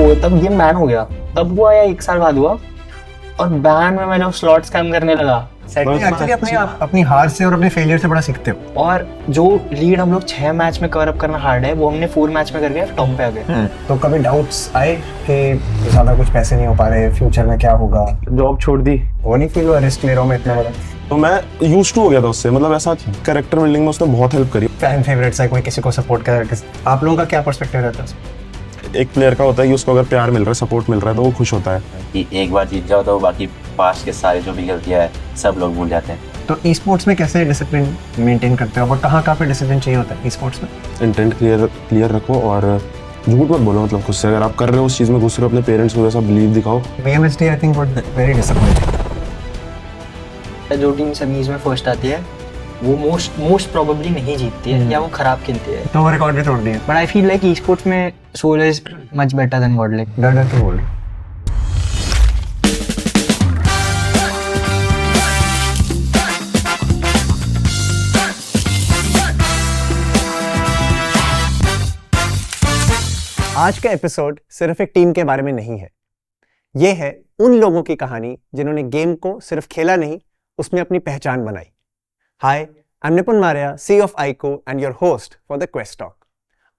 वो तब game ban हो गया, तब हुआ या 1 साल बाद हुआ, और बैन में मैं जब स्लॉट स्कैम करने लगा एक्चुअली अपनी हार से और अपने फेलियर से बड़ा सीखते हो। और जो लीड हम लोग 6 मैच में कवर अप करना हार्ड है, वो हमने 4 मैच में करके टॉप पे आ गए। तो कभी डाउट्स आए कि ज्यादा कुछ पैसे नहीं हो पा रहे, फ्यूचर में क्या होगा? जॉब छोड़ दी, वो नहीं फील हुआ रिस्क ले रहा हूँ मैं इतना बड़ा? तो मैं यूज्ड टू हो गया था उससे, मतलब ऐसा कैरेक्टर बिल्डिंग में उसने बहुत हेल्प करी। फैन फेवरेट्स है, कोई किसी को सपोर्ट कर, आप लोगों का क्या पर्सपेक्टिव रहता है? एक प्लेयर का होता है कि उसको अगर प्यार मिल रहा है, सपोर्ट मिल रहा है, तो वो खुश होता है कि एक बार जीत जाओ तो बाकी पास्ट के सारे जो भी गलतियां है सब लोग भूल जाते हैं। तो ई स्पोर्ट्स में कैसे डिसिप्लिन मेंटेन करते हो और कहाँ पे डिसिप्लिन चाहिए होता है ई स्पोर्ट्स में? इंटेंट क्लियर रखो और झूठ मत बोलो, मतलब खुद से अगर आप कर रहे हो उस चीज़ में घुस रहे हो, अपने पेरेंट्स को वैसा बिलीव दिखाओ। VMSD I think very disappointing. जो टीम सेमीज में फर्स्ट आती है वो मोस्ट प्रोबेबली नहीं जीतती है या वो खराब खेलती है, तो वो रिकॉर्ड भी तोड़ दिया। But I feel like esports में Soul is much better than Godlike डर तो बोल। आज का एपिसोड सिर्फ एक टीम के बारे में नहीं है, ये है उन लोगों की कहानी जिन्होंने गेम को सिर्फ खेला नहीं, उसमें अपनी पहचान बनाई। Hi, I am Nipun Maria, CEO of iQOO and your host for the quest talk.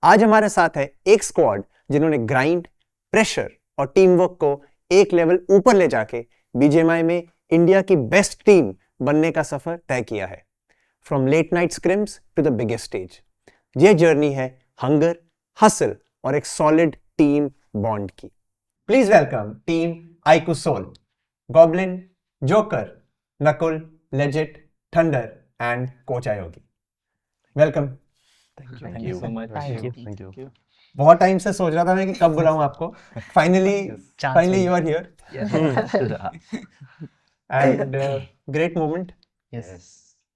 आज हमारे साथ है एक स्क्वाड जिन्होंने ग्राइंड, प्रेशर और टीम वर्क को एक लेवल ऊपर ले जाके BGMI में इंडिया की बेस्ट टीम बनने का सफर तय किया है। From late night scrims to the biggest stage, ये जर्नी है हंगर, हसल और एक सॉलिड टीम बॉन्ड की। Please welcome team iQOO Soul, Goblin, Joker, Nakul, Legit, Thunder and coach Ayogi. Welcome. Thank you so much. Thank you. बहुत time से सोच रहा था मैं कि कब बुलाऊं आपको। Finally you are here and great moment.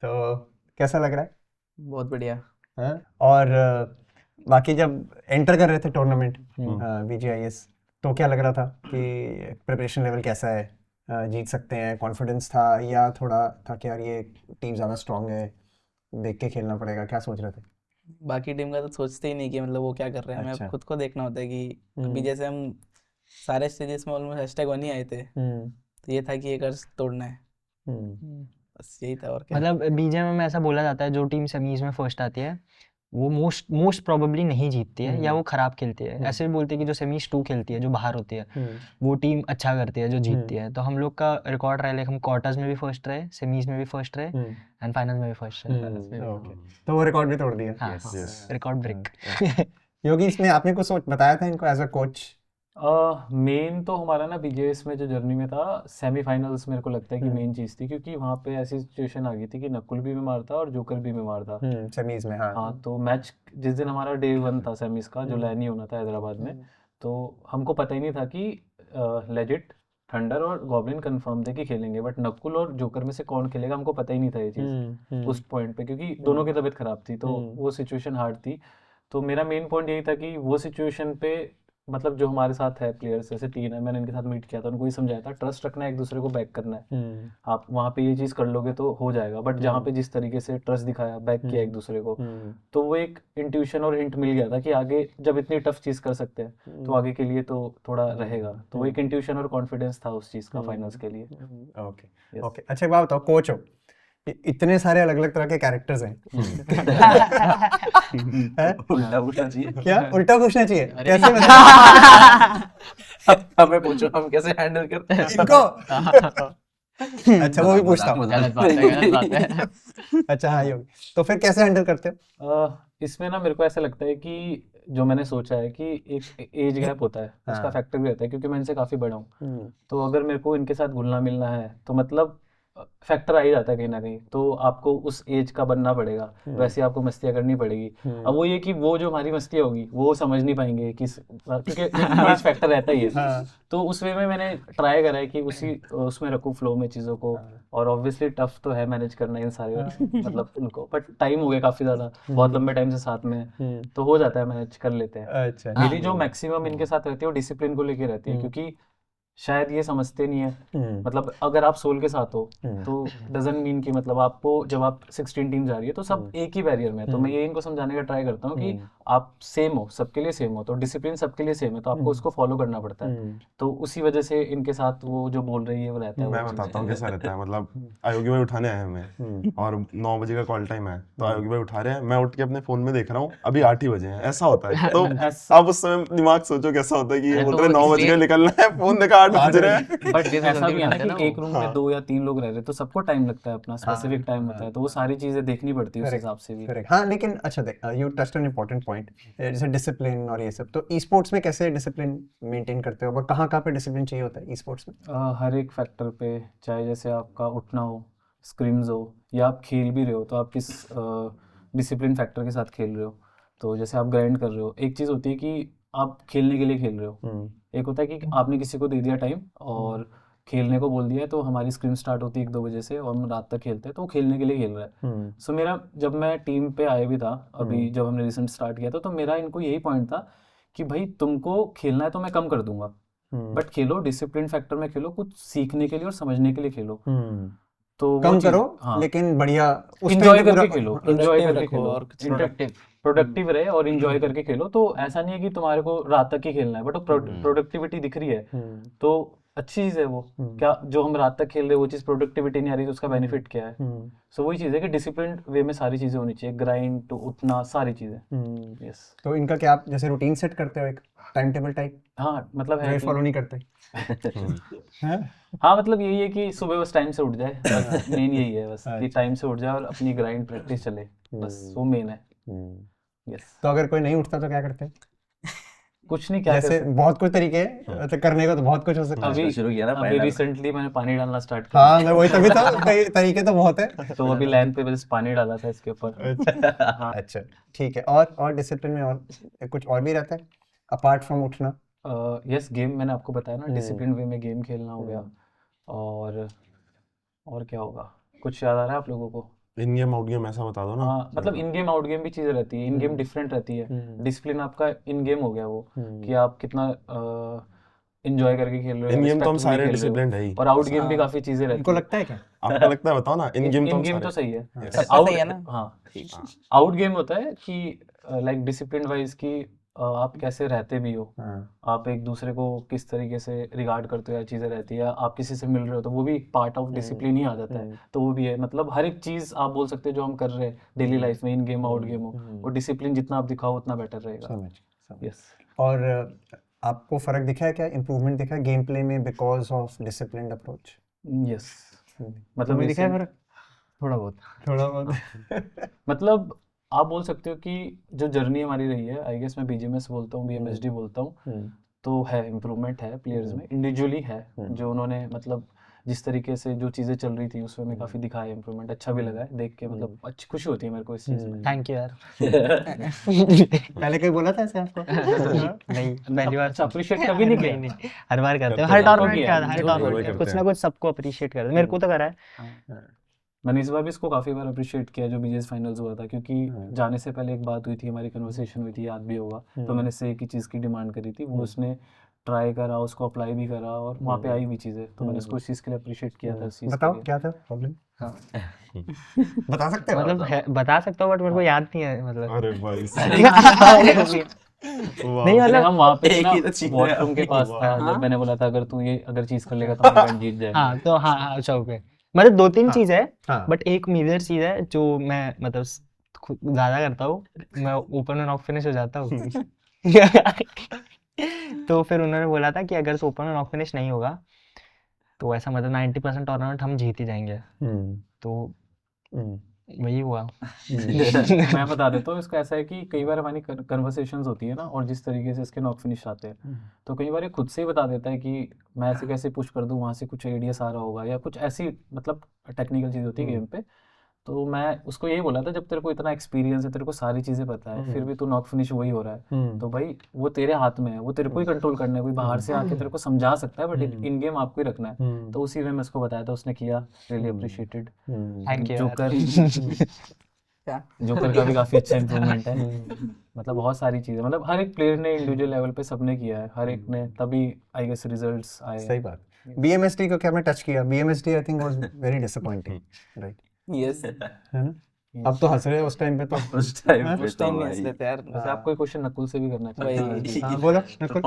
तो कैसा लग रहा है? बहुत बढ़िया। हाँ? और बाकी जब एंटर कर रहे थे टूर्नामेंट BGIS, तो क्या लग रहा था कि प्रिपरेशन लेवल कैसा है, जीत सकते हैं, कॉन्फिडेंस था या थोड़ा था कि यार ये टीम ज़्यादा स्ट्रांग है, देख के खेलना पड़ेगा, क्या सोच रहे थे? बाकी टीम का तो सोचते ही नहीं कि मतलब वो क्या कर रहे हैं, अच्छा। हमें खुद को देखना होता है कि अभी जैसे हम सारे स्टेजेस में ऑलमोस्ट #1 ही आए थे, तो ये था कि एक अर्स तोड़ना है, बस यही था। और क्या, मतलब बीजेएमआई में ऐसा बोला जाता है जो टीम सेमीज में फर्स्ट आती है वो मोस्ट प्रोबेबली नहीं जीतती है या वो खराब खेलती है। ऐसे भी बोलते हैं कि जो सेमीज 2 खेलती है, जो बाहर होती है, वो टीम अच्छा करती है जो जीतती है। तो हम लोग का रिकॉर्ड रहा है, हम क्वार्टर्स में भी फर्स्ट रहे, सेमीज में भी फर्स्ट रहे एंड फाइनल्स में भी फर्स्ट रहे। ओके, तो वो रिकॉर्ड भी तोड़ दिया। हाँ, रिकॉर्ड ब्रेक। योगी, इसमें आपने कुछ बताया था इनको एज अ कोच? मेन तो हमारा ना BGS में जो जर्नी में था, सेमीफाइनल्स मेरे को लगता है कि मेन चीज़ थी, क्योंकि वहाँ पे ऐसी सिचुएशन आ गई थी कि नकुल भी बीमार था और जोकर भी बीमार था सेमीज में। हाँ, तो मैच जिस दिन हमारा डे 1 था सेमीज का, जो लैनी होना था हैदराबाद में, तो हमको पता ही नहीं था कि लेजिट, थंडर और गॉब्लिन कंफर्म थे कि खेलेंगे, बट नकुल और जोकर में से कौन खेलेगा हमको पता ही नहीं था ये चीज़ उस पॉइंट पे, क्योंकि दोनों की तबीयत खराब थी, तो वो सिचुएशन हार्ड थी। तो मेरा मेन पॉइंट यही था कि वो सिचुएशन पे मतलब जो हमारे साथ है प्लेयर्स, जैसे 3 है, मैंने इनके साथ मीट किया था, उनको ही समझाया था ट्रस्ट रखना है, एक दूसरे को बैक करना है। आप वहाँ पे ये चीज़ कर लोगे तो हो जाएगा, बट जहाँ पे जिस तरीके से ट्रस्ट दिखाया, बैक किया एक दूसरे को, तो वो एक इंट्यूशन और हिंट मिल गया था कि आगे जब इतनी टफ चीज़ कर सकते हैं तो आगे के लिए तो थोड़ा रहेगा। तो वो एक इंट्यूशन और कॉन्फिडेंस था उस चीज़ का फाइनल्स के लिए। Okay okay. अच्छा, एक बात बताओ, कोच हो, इतने सारे अलग अलग तरह के कैरेक्टर्स हैं, उल्टा पूछना चाहिए क्या उल्टा पूछना चाहिए? कैसे हमें पूछो हम कैसे हैंडल करते हैं इनको? अच्छा, वो भी पूछता हूँ। गलत बात है। अच्छा हाँ योगी, तो फिर कैसे हैंडल करते हो? इसमें ना मेरे को ऐसा लगता है कि जो मैंने सोचा है कि एक एज गैप होता है, उसका फैक्टर भी रहता है, क्योंकि मैं इनसे काफ़ी बड़ा हूँ, तो अगर मेरे को इनके साथ घुलना मिलना है तो मतलब फैक्टर आ ही जाता है कहीं ना कहीं, तो आपको उस एज का बनना पड़ेगा, वैसे आपको मस्तियाँ करनी पड़ेगी। अब वो ये कि वो जो हमारी मस्तियाँ होगी वो समझ नहीं पाएंगे क्योंकि एज फैक्टर रहता ही है। तो उस वे में मैंने ट्राई करा है कि उसमें रखूँ फ्लो में चीज़ों को, और ऑब्वियसली टफ तो है मैनेज करना इन सारे मतलब उनको, बट टाइम हो गया काफ़ी ज़्यादा, बहुत लंबे टाइम से साथ में, तो हो जाता है, मैनेज कर लेते हैं। अच्छा, मेरी जो मैक्सिमम इनके साथ रहती है वो डिसिप्लिन को लेके रहती है, क्योंकि शायद ये समझते नहीं है। मतलब अगर आप सोल के साथ हो तो डजंट मीन कि मतलब आपको जब आप 16 टीम जा रही है तो सब एक ही बैरियर में है। तो मैं ये इनको समझाने का ट्राई करता हूँ कि आप सेम हो, सबके लिए सेम हो, तो डिसिप्लिन सबके लिए सेम है, तो आपको उसको फॉलो करना पड़ता है। तो उसी वजह से इनके साथ वो जो बोल रही है वो रहता है। मैं वो बताता हूँ कैसा रहता है। मतलब आयोगी भाई उठाने आए हैं हमें और 9 बजे का कॉल टाइम है, तो आयोगी भाई उठा रहे हैं, मैं उठ के अपने फोन में देख रहा हूँ अभी 8 ही बजे हैं, ऐसा होता है। तो आप उस समय दिमाग सोचो कैसा होता है कि ये बोल रहे 9 बजे निकलना है, फोन देखा 8 बज रहे हैं। बट ऐसा भी है ना कि एक रूम में 2 या 3 लोग रह रहे, तो सबको टाइम लगता है, अपना स्पेसिफिक टाइम होता है, तो वो सारी चीजें देखनी पड़ती है उस हिसाब से भी। करेक्ट। हाँ, लेकिन अच्छा देख, you touched on important point, जैसे डिसिप्लिन और ये सब। तो ई स्पोर्ट्स में कैसे डिसिप्लिन मेंटेन करते हो और कहाँ पे डिसिप्लिन चाहिए होता है ई स्पोर्ट्स में? हर एक फैक्टर पे, चाहे जैसे आपका उठना हो, स्क्रिम्स हो, या आप खेल भी रहे हो तो आप किस डिसिप्लिन फैक्टर के साथ खेल रहे हो। तो जैसे आप ग्राइंड कर रहे हो, एक चीज़ होती है कि आप खेलने के लिए खेल रहे हो, एक होता है कि आपने किसी को दे दिया टाइम और खेलने को बोल दिया है, तो हमारी स्क्रीम स्टार्ट होती है 1-2 बजे से और हम रात तक खेलते हैं, तो वो खेलने के लिए खेल रहा है। सो मेरा, जब मैं टीम पे आया भी था अभी, जब हमने रिसेंट स्टार्ट किया था, तो मेरा इनको यही पॉइंट था कि भाई तुमको खेलना है तो मैं कम कर दूंगा, बट खेलो, डिसिप्लिन फैक्टर में खेलो, कुछ सीखने के लिए और समझने के लिए खेलो। तो वो कम चीज़- करो, हाँ, लेकिन बढ़िया उस time इंजॉय पे पूरा- करके खेलो, इंजॉय करके रखो खेलो, और कुछ प्रोडक्टिव रहे और इंजॉय करके खेलो। तो ऐसा नहीं है कि तुम्हारे को रात तक ही खेलना है, बट प्रोडक्टिविटी दिख रही है तो अच्छी चीज़ है वो। क्या जो हम रात तक खेल रहे हैं वो चीज़ प्रोडक्टिविटी नहीं आ रही, तो उसका बेनिफिट क्या है? सो वही चीज़ है कि डिसिप्लिन वे में सारी चीज़ें होनी चाहिए, ग्राइंड टू उठना, सारी चीज़ें। यस। तो इनका क्या आप जैसे रूटीन सेट करते हो, एक टाइम टेबल टाइप, हाँ, मतलब है वे कि- फॉलो नहीं करते? हाँ, मतलब यही है कि सुबह बस टाइम से उठ जाए, मेन यही है बस कि टाइम से उठ जाए और अपनी ग्राइंड प्रैक्टिस चले, बस वो मेन है। यस। तो अगर कोई नहीं उठता तो क्या करते हैं? कुछ नहीं, क्या जैसे करते बहुत कुछ तरीके हैं, तो करने को तो बहुत कुछ हो सकता है। अभी शुरू किया ना अभी पहले। रिसेंटली मैंने पानी डालना स्टार्ट किया, हाँ, मैं वही, तभी तो तरीके तो बहुत है। तो अभी लैंड पे बस पानी डाला था इसके ऊपर। हाँ। अच्छा, ठीक है। और डिसिप्लिन में और कुछ और भी रहता है अपार्ट फ्रॉम उठना? यस, गेम मैंने आपको बताया ना, डिसिप्लिन वे में गेम खेलना हो गया। और क्या होगा, कुछ याद आ रहा है आप लोगों को? इन गेम आउट गेम ऐसा बता दो ना। हाँ, मतलब इन गेम आउट गेम भी चीज़ें रहती है, इन गेम डिफरेंट रहती है। डिसिप्लिन आपका इन गेम हो गया वो कि आप कितना इंजॉय करके खेल रहे हो, इन गेम तो हम respectfully सारे खेल रहे हो। डिसिप्लिन है ही। और आउट गेम भी काफ़ी चीज़ें रहती इनको है। लगता है क्या? आपको लगता है, बताओ ना। इन गेम तो इन हम गेम तो सारे। सही है। सबका सही है ना? हाँ, आउट गेम होता है कि लाइक डिसिप्लिन वाइज कि आप कैसे रहते भी हो, आप एक दूसरे को किस तरीके से रिगार्ड करते हो, या चीज़ें रहती है, आप किसी से मिल रहे हो तो वो भी एक पार्ट ऑफ डिसिप्लिन ही आ जाता है। तो वो भी है, मतलब हर एक चीज़ आप बोल सकते हो जो हम कर रहे हैं डेली लाइफ में, इन गेम आउट गेम हो, वो डिसिप्लिन जितना आप दिखाओ उतना बेटर रहेगा। समझ। यस। और आपको फर्क दिखा है क्या, इम्प्रूवमेंट दिखा है गेम प्ले में because of disciplined approach? Yes, मतलब दिखा है recent- फर्क? थोड़ा बहुत। थोड़ा बहुत। मतलब आप बोल सकते हो कि जो जर्नी हमारी रही है, आई गेस मैं बीजीएमएस बोलता हूँ, बीएमएसडी बोलता हूँ, तो है इम्प्रूवमेंट है प्लेयर्स में, इंडिविजुअली है, जो उन्होंने मतलब जिस तरीके से जो चीज़ें चल रही थी उसमें मैं काफ़ी दिखाया इम्प्रूवमेंट, अच्छा भी लगा है देख के, मतलब अच्छी खुशी होती है मेरे को इस चीज़ में। थैंक यू यार। पहले कोई बोला था ऐसे आपको? नहीं, पहली बार अच्छा, अप्रिशिएट कभी नहीं किया? नहीं, हर बार करते हैं, करते हर हैं। टूर्नामेंट किया, का, हर जो टूर्नामेंट करते कुछ ना हैं। कुछ सबको अप्रिशिएट करते हैं, मेरे को तो करा है। मैंने इस बार भी इसको काफ़ी बार अप्रिशिएट किया जो बीजेस फाइनल्स हुआ था, क्योंकि जाने से पहले एक बात हुई थी, हमारी कन्वर्सेशन हुई थी, याद भी होगा, तो मैंने इससे एक ही चीज़ की डिमांड करी थी, वो उसने ट्राई करा, उसको अप्लाई भी करा और वहाँ पे आई भी चीज़ें, तो मैंने उसको इस चीज़ के लिए अप्रिशिएट किया था इस चीज़ के बताओ लिए। क्या था प्रॉब्लम? हाँ। बता सकते हो? मतलब बता सकता हूँ बट मेरे को याद नहीं है, मतलब अरे भाई नहीं, अरे मतलब हम वहाँ पे एक ना ही तो चीज़ है। वॉशरूम के पास था, जब मैंने बोला था अगर तू ये अगर चीज़ कर लेगा तो हम इवेंट जीत जाएंगे। हाँ, तो हाँ हाँ, अच्छा ओके, मतलब 2-3 चीज़ है, हाँ। बट एक मेजर चीज़ है जो मैं मतलब खुद ज़्यादा करता हूँ, मैं ओपन और ऑफ फिनिश हो जाता हूँ। तो फिर उन्होंने बोला था कि अगर से ओपन और ऑफ फिनिश नहीं होगा तो ऐसा मतलब 90% टूर्नामेंट हम जीत ही जाएंगे, तो वही हुआ। मैं बता देता हूँ, इसका ऐसा है कि कई बार हमारी कन्वर्सेशंस होती है ना, और जिस तरीके से इसके नॉक फिनिश आते हैं, तो कई बार ये खुद से ही बता देता है कि मैं ऐसे कैसे पुश कर दूँ, वहाँ से कुछ आइडियाज आ रहा होगा, या कुछ ऐसी मतलब टेक्निकल चीज़ होती है गेम पे। तो मैं उसको यही बोला था, जब तेरे को इतना एक्सपीरियंस है, तेरे को सारी चीज़ें पता है, फिर भी तू नॉक फिनिश वही हो रहा है, तो भाई वो तेरे हाथ में है, वो तेरे को ही कंट्रोल करना है, कोई बाहर से आके तेरे को समझा सकता है, बट इन गेम आपको ही रखना है। तो उसी में मैं उसको बताया था, उसने किया, really appreciated. Thank you joker क्या जोकर का भी काफी अच्छा इम्प्रूवमेंट है। मतलब बहुत सारी चीजें, मतलब हर एक प्लेयर ने इंडिविजुअल लेवल पे सबने किया है, हर एक ने, तभी आई गेस रिजल्ट्स आए सही बात। BMSD को क्या आपने टच किया? BMSD I think was very disappointing, right? Yes है ना? अब तो हंस रहे हैं, उस टाइम पे तो उस टाइम पे उस तो टाइम नहीं भाई हंसते थे यार। वैसे आपको एक क्वेश्चन नकुल से भी करना चाहिए। वही हाँ, बोलो नकुल।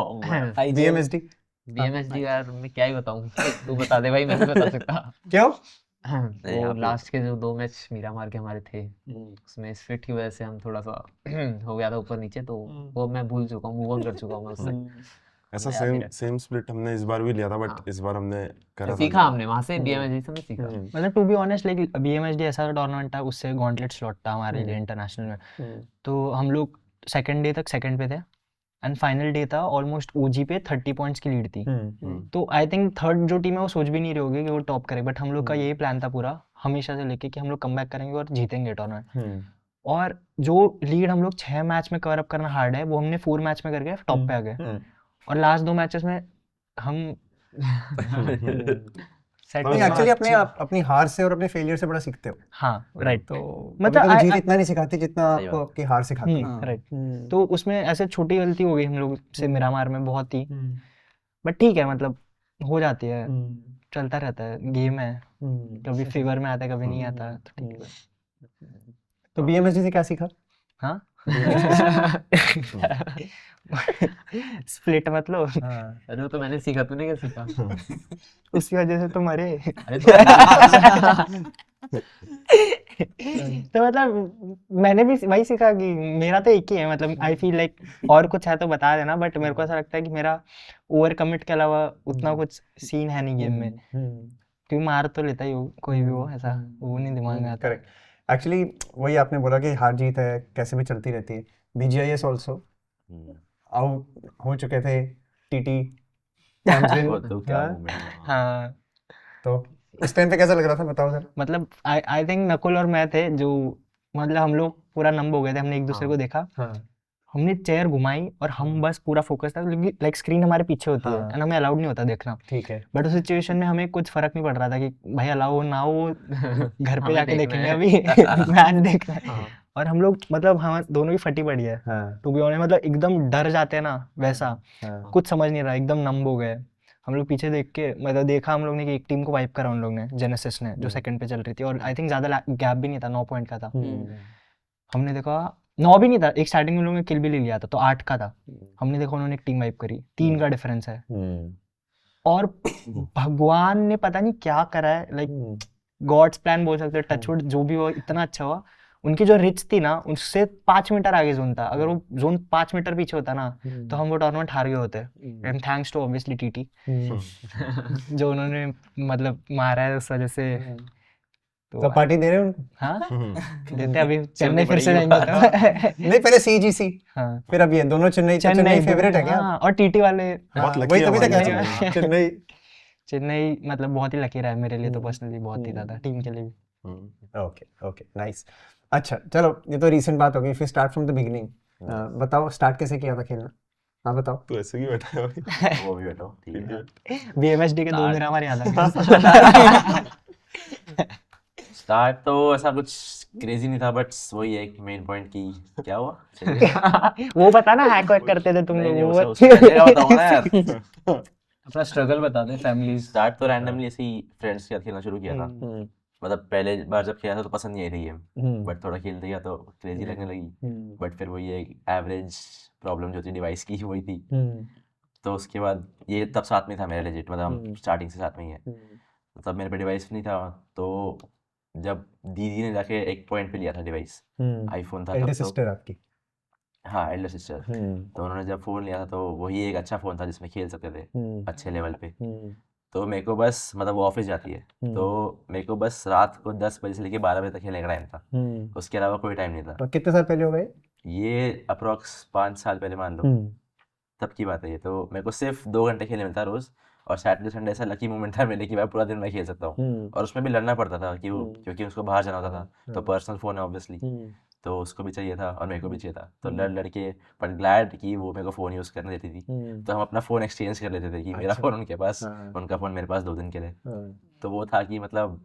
IGL BMSD बीएमएसडी यार मैं क्या ही बताऊं, तू बता दे भाई, मैं नहीं बता सकता। क्यों? नहीं, वो आप ही लास्ट के जो 2 मैच मीरामार के हमारे थे, उसमें स्प्लिट की वजह से हम थोड़ा सा हो गया था ऊपर नीचे, तो वो मैं भूल चुका हूँ, मूव ऑन कर चुका हूँ मैं उससे। ऐसा याद नहीं सेम स्प्लिट हमने इस बार भी लिया था, बट हाँ। इस बार हमने करा था सीखा हमने वहां से, बीएमएसडी से हमने सीखा। मतलब to be honest, like BMSD ऐसा टूर्नामेंट था, उससे गॉन्टलेट स्लॉट था हमारे लिए इंटरनेशनल में। तो हम लोग सेकंड डे तक सेकंड पे थे, एंड फाइनल डे था, ऑलमोस्ट OG पे 30 पॉइंट्स की लीड थी। तो आई थिंक थर्ड जो टीम है वो सोच भी नहीं रही होगी कि वो टॉप करे, बट हम लोग का यही प्लान था पूरा हमेशा से लेके कि हम लोग कमबैक करेंगे और जीतेंगे टूर्नामेंट। और जो लीड हम लोग 6 मैच में कवर अप करना हार्ड है, वो हमने 4 मैच में करके टॉप पे आ गए। और लास्ट 2 मैचेस में हम सेट नहीं, एक्चुअली अपनी हार से और अपने फेलियर से बड़ा सीखते हो। हाँ राइट। तो मतलब कभी I- जीत I- इतना नहीं सिखाती जितना सही आपको बात। आपकी हार सिखाती है। राइट। तो उसमें ऐसे छोटी गलती हो गई हम लोग से मिरामार में बहुत ही, बट ठीक है, मतलब हो जाती है, चलता रहता है, गेम है, कभी फेवर में आता है कभी नहीं आता, तो ठीक है। तो BMSD से क्या सीखा? हाँ स्प्लिट मतलब अरे वो तो मैंने सीखा, तूने क्या सीखा? उसकी वजह से तो मरे। अरे तो तो मतलब मैंने भी वही सीखा कि मेरा तो एक ही है, मतलब आई फील लाइक और कुछ है तो बता देना, बट मेरे को ऐसा लगता है कि मेरा ओवर कमिट के अलावा उतना कुछ सीन है नहीं गेम में, क्योंकि मार तो लेता ही हो कोई भी हो, ऐसा वो नहीं दिमाग में आता। करेक्ट। एक्चुअली वही आपने बोला कि हार जीत है, कैसे भी चलती रहती है। BGIS ऑल्सो आउट हो चुके थे TT वो तो क्या मोमेंट। हाँ तो उस टाइम पे कैसा लग रहा था, बताओ जरा। मतलब आई थिंक नकुल और मैं थे जो, मतलब हम लोग पूरा नंब हो गए थे, हमने एक दूसरे को देखा, हमने चेयर घुमाई और हम बस पूरा फोकस था, लाइक स्क्रीन हमारे पीछे होती है एंड हमें अलाउड नहीं होता देखना, ठीक है। बट उस सिचुएशन में हमें कुछ फर्क नहीं पड़ रहा था कि भाई अलाउ हो ना हो, घर पे हमें जाके देखना देखेंगे है। अभी मैच देखना है। और हम लोग मतलब हम दोनों की फटी पड़ी है, टू बी ऑनेस्ट, मतलब एकदम डर जाते हैं ना वैसा, कुछ समझ नहीं रहा, एकदम नंब हो गए हम लोग। पीछे देख के मतलब देखा हम लोग ने कि एक टीम को वाइप करा उन लोग ने, जेनेसिस ने, जो सेकंड पे चल रही थी, और आई थिंक ज्यादा गैप भी नहीं था, 9 पॉइंट का था। हमने देखा 9 भी नहीं था, एक स्टार्टिंग में उन लोगों ने किल भी ले लिया था, तो 8 का था। हमने देखा उन्होंने एक टीम वाइप करी, 3 का डिफरेंस है, और भगवान ने पता नहीं क्या करा है, लाइक गॉड्स प्लान बोल सकते हैं, टचवुड जो भी हुआ इतना अच्छा हुआ। उनकी जो रिच थी ना, उससे 5 मीटर आगे जोन था, अगर वो जोन 5 मीटर पीछे होता ना तो हम वो टूर्नामेंट हार गए होते। And thanks to obviously TT जो उन्होंने मतलब मारा है उस वजह से। तो पार्टी दे रहे हो उनको? हाँ देते अभी, चेन्नई फिर से जाएंगे तो नहीं, पहले CGC, हाँ फिर अब ये दोनों चेन्नई फेवरेट है क्या? हाँ, और TT वाले बहुत lucky वही है तभी तक हमारे है लिए। चेन्नई। चेन्नई मतलब बहुत ही लकी रहा है मेरे लिए तो, पर्सनली बहुत ही ज्यादा, टीम के लिए भी। Okay okay nice. अच्छा चलो, ये तो रीसेंट बात हो गई, फिर स्टार्ट फ्रॉम द बिगिनिंग। बताओ स्टार्ट कैसे किया था खेलना? हाँ बताओ। तो ऐसे ही बैठा है भाई। वो भी बैठो, ठीक है। BMSD के 2 मेरा हमारे याद आ स्टार्ट तो ऐसा कुछ क्रेजी नहीं था, बट वही है कि मेन पॉइंट की क्या हुआ चलिए। वो बता ना, हैक वैक करते थे तुम नहीं, नहीं, लोग, उसे वो उससे पहले का बताऊं ना यार। अपना स्ट्रगल बता दे फैमिलीज। स्टार्ट तो रैंडमली ऐसे ही फ्रेंड्स के साथ खेलना शुरू किया था। मतलब पहले बार जब खेला था तो पसंद नहीं आई थी गेम, बट थोड़ा खेलते गया तो क्रेजी लगने लगी। बट फिर वही है एवरेज प्रॉब्लम जो थी डिवाइस की वही थी। तो उसके बाद ये तब साथ में था मेरे लेजिट, मतलब हम स्टार्टिंग से साथ में ही है। तब मेरे पे डिवाइस नहीं था, तो जब दीदी ने जाके एक पॉइंट पे लिया था डिवाइस, आईफोन था एल्डर तब तो। सिस्टर आपकी? हाँ, एल्डर सिस्टर। तो उन्होंने जब फ़ोन लिया था तो वही एक अच्छा फ़ोन था जिसमें खेल सकते थे अच्छे लेवल पे। तो मेरे को बस, मतलब वो ऑफिस जाती है तो मेरे को बस रात को 10 बजे से लेके 12 बजे तक खेलने का टाइम था, उसके अलावा कोई टाइम नहीं था। और कितने साल पहले हो गए? ये अप्रॉक्स 5 साल पहले मान लो, तब की बात है ये। तो मेरे को सिर्फ 2 घंटे खेलने मिलता रोज़, और सैटरडे संडे ऐसा लकी मोमेंट था मेरे कि मैं पूरा दिन मैं खेल सकता हूँ। और उसमें भी लड़ना पड़ता था कि वो, क्योंकि उसको बाहर जाना होता था, तो पर्सनल फ़ोन है ऑब्वियसली, तो उसको भी चाहिए था और मेरे को भी चाहिए था। तो लड़ के, बट ग्लैड कि वो मेरे को फ़ोन यूज़ करने देती थी, तो हम अपना फ़ोन एक्सचेंज कर लेते थे कि मेरा फ़ोन उनके पास, उनका फ़ोन मेरे पास 2 दिन के लिए। तो वो था कि मतलब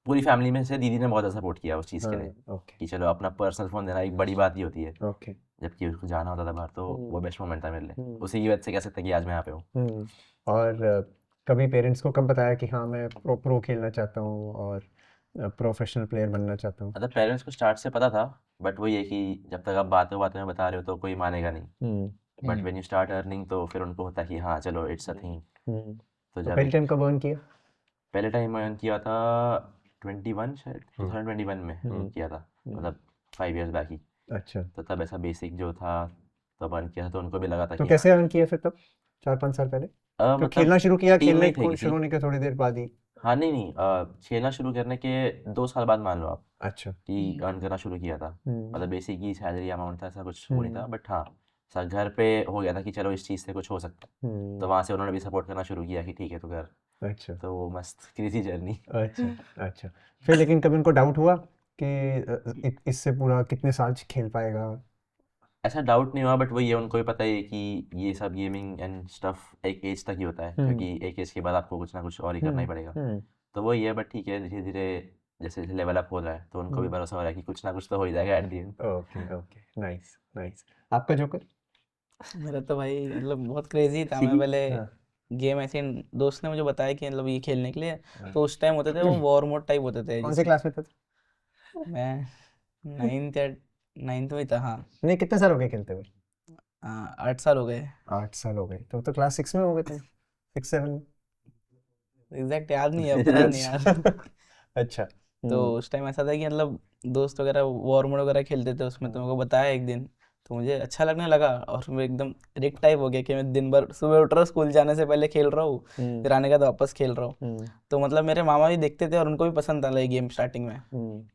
पूरी फैमिली में से दीदी ने बहुत ज़्यादा सपोर्ट किया उस चीज़ के लिए ओके कि चलो अपना पर्सनल फ़ोन देना एक बड़ी बात ही होती है, ओके जबकि उसको जाना होता था बाहर, तो वो बेस्ट मोमेंट था मेरे लिए। उसी की वजह से कह सकते हैं कि आज मैं यहाँ पे हूँ। और कभी पेरेंट्स को कब बताया कि हाँ मैं प्रो खेलना चाहता हूँ और प्रोफेशनल प्लेयर बनना चाहता हूँ? मतलब पेरेंट्स को स्टार्ट से पता था, बट वही है कि जब तक आप बातों बातों में बता रहे हो तो कोई मानेगा नहीं, but when you start earning तो फिर उनको होता है कि हाँ चलो इट्स अ थिंग। तो तो जब पहले टाइम कब अर्न किया? पहले टाइम मैं अर्न किया था 21 शायद 2021 में किया था, मतलब 5 years बैक ही। अच्छा, तो तब ऐसा बेसिक जो था तब अर्न किया था, तो उनको भी लगा था तो कि कैसे अर्न किया फिर तब 4-5 साल पहले? तो मतलब खेलना शुरू किया, टीम में खेलने ही थे को किसी। शुरू होने के थोड़ी देर बाद ही? हाँ नहीं, खेलना शुरू करने के 2 साल बाद मान लो आप अच्छा। कि अर्न करना शुरू किया था। हम्म, मतलब बेसिक ही सैलरी अमाउंट था, ऐसा कुछ वो नहीं था, बट हाँ सर घर पे हो गया था कि चलो इस चीज़ से कुछ हो सकता है, तो वहाँ से उन्होंने भी सपोर्ट करना शुरू किया कि ठीक है तो कर। अच्छा तो वो मस्त क्रेजी जर्नी। अच्छा अच्छा। फिर लेकिन कभी उनको डाउट हुआ कि इससे पूरा कितने साल खेल पाएगा? ऐसा डाउट नहीं हुआ, बट वही है उनको भी पता ही है कि ये सब गेमिंग एंड स्टफ एक एज तक ही होता है, क्योंकि एक एज के बाद आपको कुछ ना कुछ और ही करना ही पड़ेगा। तो वही है, बट ठीक है धीरे धीरे जैसे जैसे लेवल अप हो रहा है तो उनको भी भरोसा हो रहा है कि कुछ ना कुछ तो हो ही जाएगा at the end. Okay okay, nice nice. आपका जोकर? मेरा तो भाई मतलब बहुत क्रेजी था। मैं पहले गेम ऐसे दोस्त ने मुझे बताया कि मतलब ये खेलने के लिए, तो उस टाइम होते थे वो वॉर मोड टाइप होते थे। कौन से क्लास में थे? मैं 9th या 9th में ही था, हाँ। नहीं, कितने साल हो गए खेलते हुए? 8 साल हो गए। 8 साल हो गए, तो क्लास 6 में हो गए थे, 6-7 में? एग्जैक्ट याद नहीं है, पता नहीं यार। अच्छा। तो उस टाइम ऐसा था कि मतलब दोस्त वगैरह वॉर मोड वगैरह खेलते थे उसमें, तो मेरे को बताया एक दिन, तो मुझे अच्छा लगने लगा और मैं एकदम एडिक्ट टाइप हो गया कि मैं दिन भर सुबह उठ रहा हूँ, स्कूल जाने से पहले खेल रहा हूँ, फिर आने के बाद वापस खेल रहा हूँ। तो मतलब मेरे मामा भी देखते थे और उनको भी पसंद था ये गेम स्टार्टिंग में।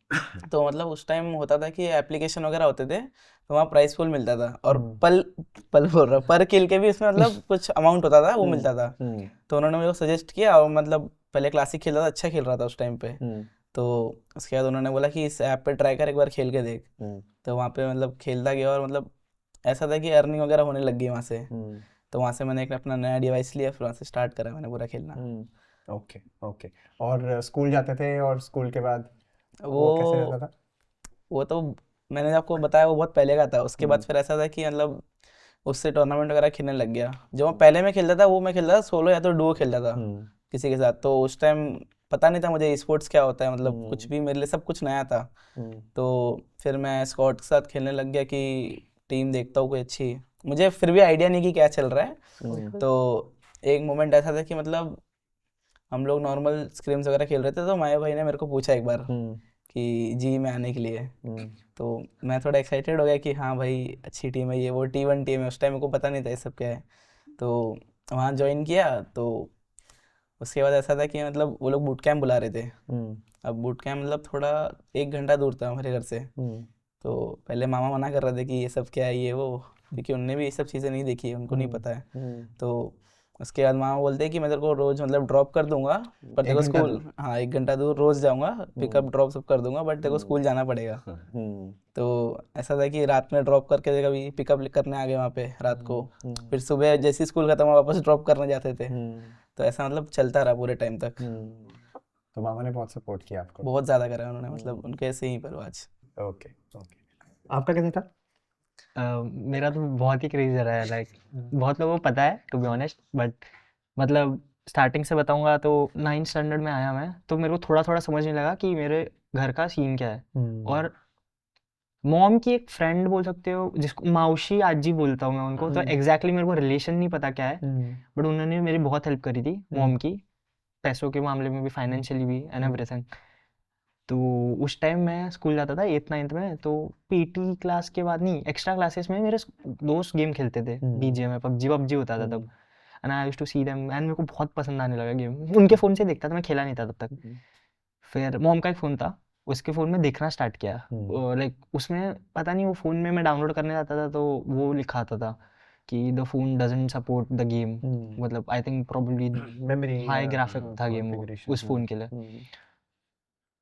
तो मतलब उस टाइम होता था कि एप्लीकेशन वगैरह होते थे, तो वहाँ प्राइस फुल मिलता था, और पल पल बोल रहा पर किल के भी उसमें मतलब कुछ अमाउंट होता था, वो मिलता था। तो उन्होंने मेरे को सजेस्ट किया, और मतलब पहले क्लासिक खेलता था, अच्छा खेल रहा था उस टाइम पे। तो उसके बाद उन्होंने बोला कि इस ऐप पे ट्राई कर, एक बार खेल के देख। तो वहाँ पे मतलब खेलता गया, और मतलब ऐसा था कि अर्निंग वगैरह होने लग गई वहाँ से। तो वहाँ से मैंने एक अपना नया डिवाइस लिया, फिर वहाँ से स्टार्ट करा मैंने पूरा खेलना। Okay okay. और स्कूल जाते थे, और स्कूल के बाद वो वो कैसे रहता था? वो तो मैंने आपको बताया वो बहुत पहले का था। उसके बाद फिर ऐसा था कि मतलब उससे टूर्नामेंट वगैरह खेलने लग गया। जो मैं पहले में खेलता था वो मैं खेलता था सोलो या तो डुओ खेलता था किसी के साथ। तो उस टाइम पता नहीं था मुझे स्पोर्ट्स क्या होता है, मतलब कुछ भी मेरे लिए सब कुछ नया था। तो फिर मैं स्क्वाड के साथ खेलने लग गया कि टीम देखता हूँ कोई अच्छी, मुझे फिर भी आइडिया नहीं कि क्या चल रहा है। तो एक मोमेंट ऐसा था कि मतलब हम लोग नॉर्मल स्क्रिम्स वगैरह खेल रहे थे, तो माया भाई ने मेरे को पूछा एक बार कि जी में आने के लिए। तो मैं थोड़ा एक्साइटेड हो गया कि हाँ भाई अच्छी टीम है ये, वो T1 टीम है। उस टाइम मेरे को पता नहीं था ये सब क्या है। तो वहाँ ज्वाइन किया। तो उसके बाद ऐसा था कि मतलब वो लोग बूट कैंप बुला रहे थे। अब बूट कैंप मतलब थोड़ा 1 घंटा दूर था हमारे घर से। तो पहले मामा मना कर रहे थे कि ये सब क्या है ये वो, क्योंकि उनने भी ये सब चीज़ें नहीं देखी है, उनको नहीं पता है। तो उसके बाद मामा बोलते हैं कि मैं तेरे को रोज़ मतलब ड्रॉप कर दूंगा, पर तेरे को 1 घंटा स्कूल, दूर? हाँ 1 घंटा दूर रोज़ जाऊंगा, पिकअप ड्रॉप सब कर दूंगा, बट तेरे को स्कूल जाना पड़ेगा। तो ऐसा था कि रात में ड्रॉप करके कभी पिकअप करने आ गए वहाँ पे रात को, फिर सुबह जैसे ही स्कूल खत्म हुआ वापस ड्रॉप करने जाते थे। तो ऐसा मतलब चलता रहा पूरे टाइम तक। तो मामा ने बहुत सपोर्ट किया आपको? बहुत ज़्यादा करा उन्होंने, मतलब उनके से ही पर आज। Okay okay. आपका कैसे था? मेरा तो बहुत ही क्रेजी रहा है, लाइक बहुत लोगों को पता है टू बी ऑनेस्ट, बट मतलब स्टार्टिंग से बताऊंगा तो 9th स्टैंडर्ड में आया मैं, तो मेरे को थोड़ा थोड़ा समझने लगा कि मेरे घर का सीन क्या है। और मॉम की एक फ्रेंड बोल सकते हो, जिसको माउशी आजी बोलता हूँ मैं उनको, तो एग्जैक्टली मेरे को रिलेशन नहीं पता क्या है, बट उन्होंने मेरी बहुत हेल्प करी थी मॉम की, पैसों के मामले में भी, फाइनेंशियली भी एंड एवरीथिंग। तो उस टाइम मैं स्कूल जाता था 8th 9th में, तो पीटी क्लास के बाद नहीं, एक्स्ट्रा क्लासेस में मेरे दोस्त गेम खेलते थे, बीजीएमआई पबजी होता था तब, and I used to see them, and मेरे को बहुत पसंद आने लगा गेम। उनके फ़ोन से देखता था, मैं खेला नहीं था तब तक। फिर मॉम का एक फ़ोन था, उसके फ़ोन में देखना स्टार्ट किया, लाइक उसमें पता नहीं वो फ़ोन में मैं डाउनलोड करने जाता था तो वो लिखा आता था कि the phone doesn't support the game, मतलब I think probably memory high graphic था गेम वो उस फ़ोन के लिए।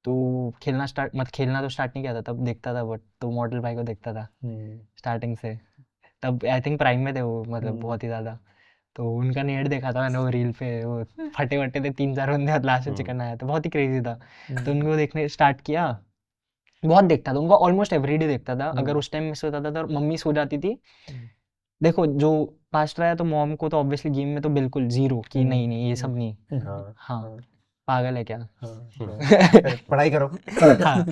तो खेलना तो स्टार्ट नहीं किया था तब, देखता था बट, तो मॉडल भाई को देखता था स्टार्टिंग से, तब आई थिंक प्राइम में थे वो, मतलब बहुत ही ज़्यादा। तो उनका नेट देखा था मैंने वो रील पे, वो फटे वटे थे 3-4 बंदे और लास्ट में चिकन आया था, बहुत ही क्रेजी था। तो उनको देखने स्टार्ट किया, बहुत देखता था उनको, ऑलमोस्ट एवरीडे देखता था। अगर उस टाइम मिस होता था तो मम्मी सो जाती थी। देखो जो पास्ट रहा है तो मॉम को तो ऑब्वियसली गेम में तो बिल्कुल जीरो कि नहीं नहीं ये सब नहीं। हाँ पागल है क्या। पढ़ाई करो। हाँ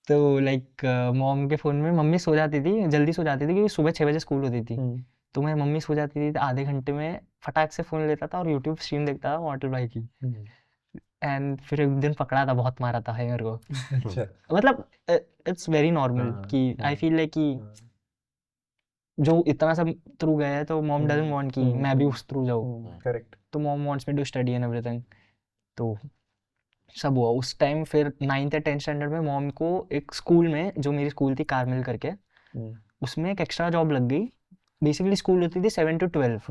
तो लाइक मॉम के फ़ोन में मम्मी सो जाती थी, जल्दी सो जाती थी क्योंकि सुबह 6 बजे स्कूल होती थी। तो मैं मम्मी सो जाती थी तो आधे घंटे में फटाक से फ़ोन लेता था और यूट्यूब स्ट्रीम देखता था मॉर्टल भाई की। एंड फिर एक दिन पकड़ा था, बहुत मारा था है मेरे को। अच्छा। मतलब इट्स वेरी नॉर्मल कि आई फील लाइक कि जो इतना सब थ्रू गया है तो मॉम डजंट वांट कि मैं भी उस थ्रू जाऊँ। करेक्ट। तो mom wants me to study and everything. तो सब हुआ उस टाइम। फिर 9th या 10th स्टैंडर्ड में मॉम को एक स्कूल में, जो मेरी स्कूल थी कार्मेल करके, उसमें एक एक्स्ट्रा जॉब लग गई। बेसिकली स्कूल होती थी 7 to 12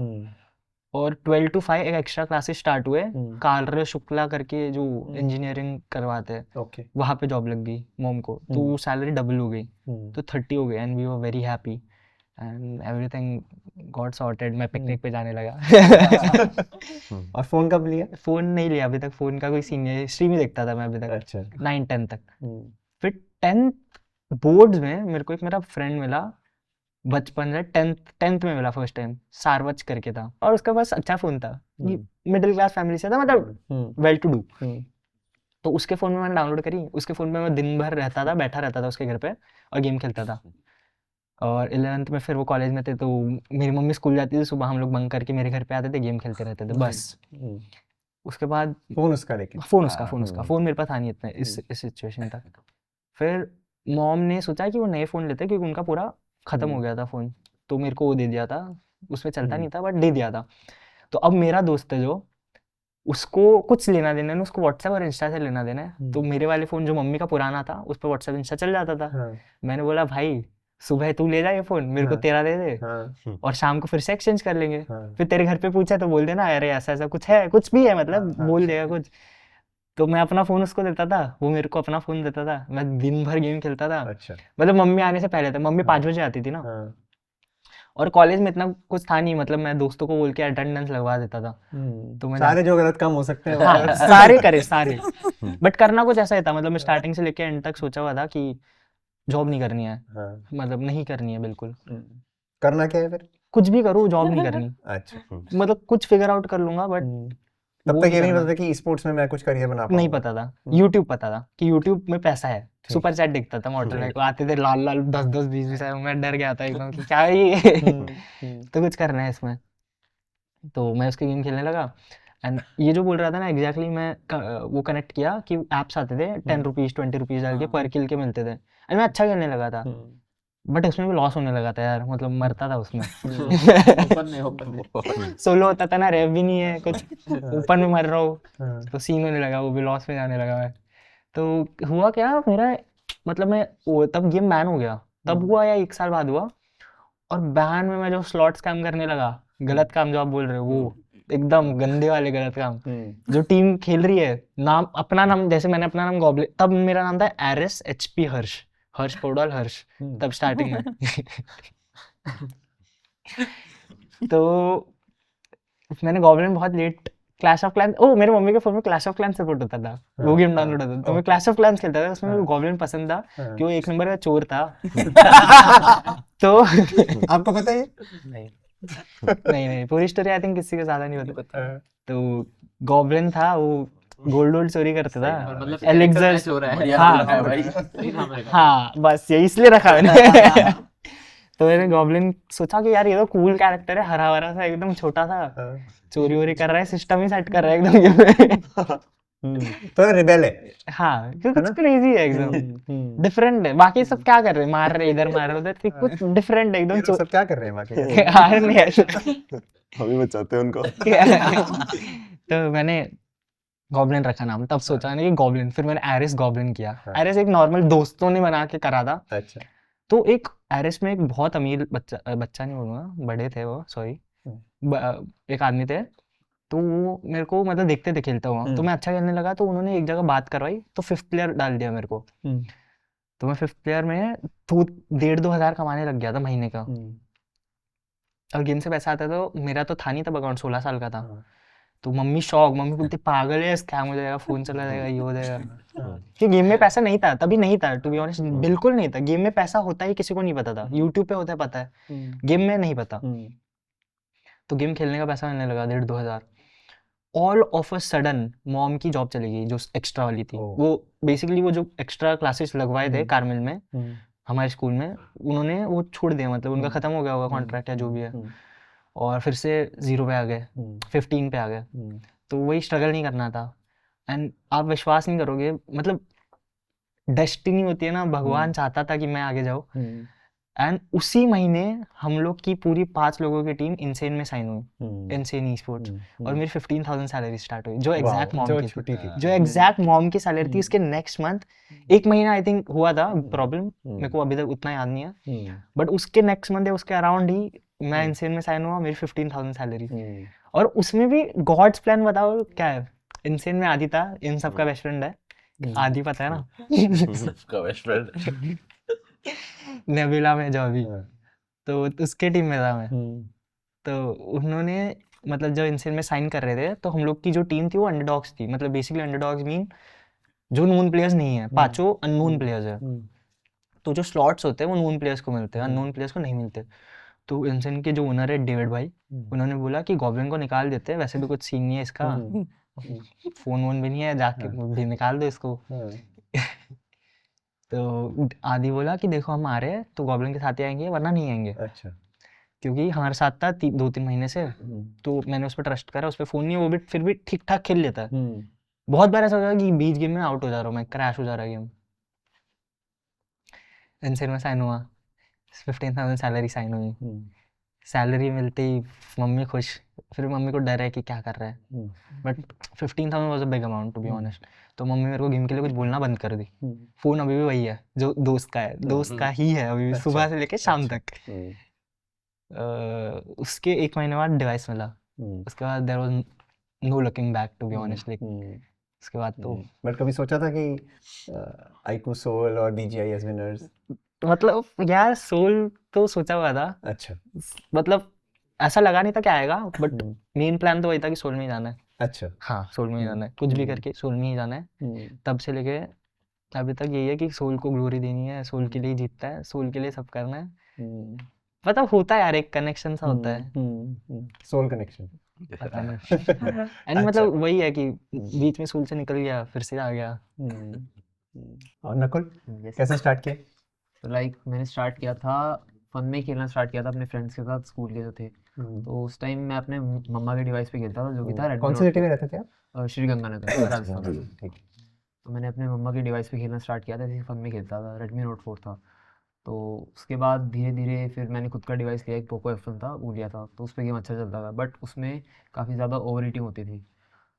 और 12 to 5 एक एक्स्ट्रा क्लासेस स्टार्ट हुए। कार्य शुक्ला करके जो इंजीनियरिंग करवाते हैं, ओके। वहाँ पे जॉब लग गई मॉम को। तो वो सैलरी डबल हो गई, तो 30 हो गई and we were very happy and everything got sorted. मैं पिकनिक पे जाने लगा। और फोन कब लिया? फोन नहीं लिया अभी तक, फोन का कोई सीन नहीं है, हिस्ट्री में देखता था मैं अभी तक। अच्छा। 9-10 तक। फिर 10th बोर्ड्स में मेरे को एक मेरा फ्रेंड मिला बचपन से, 10th में मिला फर्स्ट टाइम, सारवच करके था और उसका पास अच्छा फ़ोन था, मिडिल क्लास फैमिली से था, मतलब वेल टू डू। तो उसके फ़ोन में मैंने डाउनलोड करी, उसके फ़ोन में मैं दिन भर रहता था, बैठा रहता था उसके घर पे और गेम खेलता था। और 11th में फिर वो कॉलेज में थे तो मेरी मम्मी स्कूल जाती थी, सुबह हम लोग बंक करके मेरे घर पे आते थे, गेम खेलते रहते थे बस। उसके बाद फोन उसका लेकिन फ़ोन उसका फ़ोन मेरे पास था नहीं इतना इस सिचुएशन तक। फिर मॉम ने सोचा कि वो नए फ़ोन लेते क्योंकि उनका पूरा ख़त्म हो गया था फ़ोन, तो मेरे को वो दे दिया था, उसमें चलता नहीं था बट दे दिया था। तो अब मेरा दोस्त है जो, उसको कुछ लेना देना है, उसको व्हाट्सएप और इंस्टा से लेना देना है। तो मेरे वाले फ़ोन जो मम्मी का पुराना था उस पर व्हाट्सएप इंस्टा चल जाता था। मैंने बोला भाई सुबह तू ले जा ये फ़ोन, मेरे को तेरा दे दे और शाम को फिर से एक्सचेंज कर लेंगे। फिर तेरे घर पे पूछा तो बोल देना अरे ऐसा ऐसा कुछ है, कुछ भी है मतलब बोल देगा कुछ। तो मैं अपना फ़ोन उसको देता था, वो मेरे को अपना फ़ोन देता था, मैं दिन भर गेम खेलता था। अच्छा। मतलब मम्मी आने से पहले तक, मम्मी 5 बजे आती थी ना। और कॉलेज में इतना कुछ था नहीं, मतलब मैं दोस्तों को बोल के अटेंडेंस लगवा देता था। तो मैं सारे जो गलत काम हो सकते हैं हाँ, सारे करे सारे, बट करना कुछ ऐसा ही था। मतलब मैं स्टार्टिंग से लेके एंड तक सोचा हुआ था कि जॉब नहीं करनी है, मतलब नहीं करनी है बिल्कुल। करना क्या है फिर? कुछ भी करूँ, जॉब नहीं करनी। अच्छा। मतलब कुछ फिगर आउट कर लूंगा बट तब तक ये नहीं पता था कि स्पोर्ट्स में मैं कुछ करियर बना पाऊंगा? नहीं पता था। यूट्यूब पता था कि यूट्यूब में पैसा है, सुपर चैट दिखता था, मॉडल लाइक आते थे लाल लाल 10-10 20-20, मैं डर गया था एकदम कि क्या है ये। तो कुछ करना है इसमें, तो मैं उसके गेम खेलने लगा। एंड ये जो बोल रहा था ना एग्जैक्टली मैं वो कनेक्ट किया कि एप्स आते थे 10 रुपीज़ 20 रुपीज़ डाल के पर किल के मिलते थे एंड मैं अच्छा खेलने लगा था। बट उसमें भी लॉस होने लगा था यार, मतलब मरता था उसमें। सोलो होता था ना, रेव भी नहीं है कुछ, ओपन में मर रहा हूँ तो सीन होने लगा, वो भी लॉस में जाने लगा मैं। तो हुआ क्या मेरा, मतलब मैं तब गेम बैन हो गया, तब हुआ या 1 साल बाद हुआ। और बैन में मैं जो स्लॉट्स काम करने लगा, गलत काम जो आप बोल रहे हो वो एकदम गंदे वाले गलत काम। जो टीम खेल रही है, नाम अपना नाम, जैसे मैंने अपना नाम गॉब्लिन, तब मेरा नाम था एरिस एचपी हर्ष पौडवाल हर्ष, तब स्टार्टिंग में। तो मैंने गॉब्लिन बहुत लेट, क्लैश ऑफ क्लैंस, ओ मेरे मम्मी के फोन में क्लैश ऑफ क्लैंस सपोर्ट होता था, वो गेम डाउनलोड होता था, तो मैं क्लैश ऑफ क्लैंस खेलता था, उसमें गॉब्लिन पसंद था कि वो 1 नंबर का चोर था। तो आपको पता है? नहीं पूरी स्टोरी आई थिंक किसी को ज्यादा नहीं पता। तो गॉब्लिन था, वो गोल्ड चोरी करता था, मतलब एलेक्सर। हो रहा है। बढ़िया हाँ। नाम है भाई। सही नाम है। हाँ बस ये इसलिए रखा मैंने। तो मैंने गॉब्लिन सोचा कि यार ये तो कूल कैरेक्टर है, हरा भरा सा एकदम छोटा सा, चोरी वोरी कर रहा है, सिस्टम ही सेट कर रहा है एकदम गेम में। तो रिबेल है। हाँ क्योंकि कुछ क्रेजी है एकदम, डिफरेंट है। बाकी सब क्या कर रहे हैं, मार रहे इधर मार रहे उधर, कुछ डिफरेंट है एकदम। सब क्या कर रहे हैं बाकी? यार नहीं ऐसे। हम ही बचाते हैं उनको। तो मैंने गॉब्लिन रखा नाम, तब सोचा मैंने कि गॉब्लिन, फिर मैंने एरिस गॉब्लिन किया। एरिस एक नॉर्मल दोस्तों ने बना के करा था। अच्छा। तो एक एरिस में एक बहुत अमीर बच्चा नहीं बोलूँगा, बड़े थे वो, सॉरी, एक आदमी थे। तो वो मेरे को मतलब देखते थे खेलता हुआ, तो मैं अच्छा खेलने लगा, तो उन्होंने एक जगह बात करवाई, तो 5th प्लेयर डाल दिया मेरे को। तो मैं 5th प्लेयर में 1,500-2,000 कमाने लग गया था महीने का। और गेम से पैसा आता है तो मेरा तो था नहीं तब अकाउंट, 16 साल का था। तो मम्मी शॉक, मम्मी बोलती पागल है, स्कैम हो जाएगा, फोन चला जाएगा, ये हो जाएगा। कि गेम में पैसा नहीं था, तभी नहीं था, टू बी ऑनेस्ट बिल्कुल नहीं था। गेम में पैसा होता ही किसी को नहीं पता था, यूट्यूब पे होता है पता है, गेम में नहीं पता। तो गेम खेलने का पैसा मिलने लगा 1,500-2 हज़ार। All of a sudden mom की जॉब चली गई जो एक्स्ट्रा वाली थी। वो बेसिकली वो जो एक्स्ट्रा क्लासेस लगवाए थे कार्मेल में हमारे स्कूल में, उन्होंने वो छोड़ दिया, मतलब उनका खत्म हो गया होगा कॉन्ट्रैक्ट या जो भी है, और फिर से 0 पे आ गए, 15 पे आ गए। तो वही स्ट्रगल नहीं करना था। एंड आप विश्वास नहीं करोगे, मतलब डेस्टिनी होती है ना, भगवान चाहता था कि मैं आगे जाऊँ। एंड उसी महीने हम लोग की पूरी 5 लोगों की टीम इनसेन में साइन हुई, इनसेन ई-स्पोर्ट्स, और मेरी 15,000 सैलरी स्टार्ट हुई, जो एग्जैक्ट मॉम की थी, जो एग्जैक्ट मॉम की सैलरी थी। उसके नेक्स्ट मंथ 1 महीना आई थिंक हुआ था प्रॉब्लम, मेरे को अभी तक उतना याद नहीं है, बट उसके नेक्स्ट मंथ या उसके अराउंड ही मैं इनसेन में साइन हुआ, मेरी 15,000 सैलरी। और उसमें भी गॉड्स प्लान बताओ क्या है। इनसेन में आदि था, इन सबका बेस्ट फ्रेंड है, आदि पता है ना, सबका बेस्ट फ्रेंड नेबुला में जो अभी, तो उसके टीम में था मैं। तो उन्होंने मतलब जब इनसेन में साइन कर रहे थे तो हम लोग की जो टीम थी वो अंडरडॉग्स थी, मतलब बेसिकली अंडरडॉग्स मीन जो नोन प्लेयर्स नहीं है, 5 अननोन प्लेयर्स है। तो जो स्लॉट्स होते हैं वो नोन प्लेयर्स को मिलते हैं, अननोन प्लेयर्स को नहीं मिलते। तो इनसेन के जो ओनर है डेविड भाई, उन्होंने बोला कि गॉब्लिन को निकाल देते हैं, वैसे भी कुछ सीन नहीं है इसका, फोन वोन भी नहीं है, जाके भी निकाल दो इसको। तो आदि बोला कि देखो हम आ रहे हैं तो गॉब्लिन के साथ ही आएंगे वरना नहीं आएंगे। अच्छा। क्योंकि हमारे साथ था 2-3 महीने से, तो मैंने उस पर ट्रस्ट करा, उस पर फ़ोन नहीं है, वो भी फिर भी ठीक ठाक खेल लेता है। बहुत बार ऐसा होता है कि बीच गेम में आउट हो जा रहा हूँ मैं, क्रैश हो जा रहा है गेम। इनसेन में साइन हुआ, 15,000 सैलरी साइन हुई। सैलरी मिलते ही मम्मी खुश, फिर मम्मी को डर है कि क्या कर रहा है, but 15,000 was a big amount to be honest. तो मम्मी मेरे को गेम के लिए कुछ बोलना बंद कर दी। फ़ोन अभी भी वही है जो दोस्त का है, दोस्त का ही है अभी भी, सुबह से लेके शाम तक। उसके 1 महीने बाद डिवाइस मिला, उसके बाद there was no looking back to be honest. Like उसके बाद तो बट कभी सोचा था कि आईक्यू सोल और बीजीआई एज विनर्स? मतलब यार सोल तो सोचा हुआ था, अच्छा। मतलब ऐसा लगा नहीं था कि आएगा, बट मेन प्लान तो वही था कि सोल में ही जाना है। अच्छा। हाँ, सोल में ही जाना है, कुछ भी करके सोल में ही जाना है। तब से लेके अभी तक यही है कि सोल को ग्लोरी देनी है, सोल के लिए जीतता है, सोल के लिए सब करना है। मतलब होता है यार, एक कनेक्शन सा होता है, सोल कनेक्शन। पता नहीं। एंड मतलब वही है कि बीच में सोल से निकल गया, फिर से आ गया। और नकुल कैसे स्टार्ट किया? तो लाइक मैंने स्टार्ट किया था फन में खेलना स्टार्ट किया था अपने फ्रेंड्स के साथ, स्कूल के जो थे। तो उस टाइम मैं अपने मम्मा के डिवाइस पे खेलता था, जो कि था कौन सी सिटी में रहते थे आप? श्री गंगानगर राजस्थान। ठीक। तो मैंने अपने मम्मा के डिवाइस पे खेलना स्टार्ट किया था, जैसे फन में खेलता था, रेडमी नोट 4 था। तो उसके बाद धीरे धीरे फिर मैंने खुद का डिवाइस लिया, एक पोको F1 था, वो लिया था। तो उस पर गेम अच्छा चलता था, बट उसमें काफ़ी ज़्यादा ओवर हीटिंग होती थी।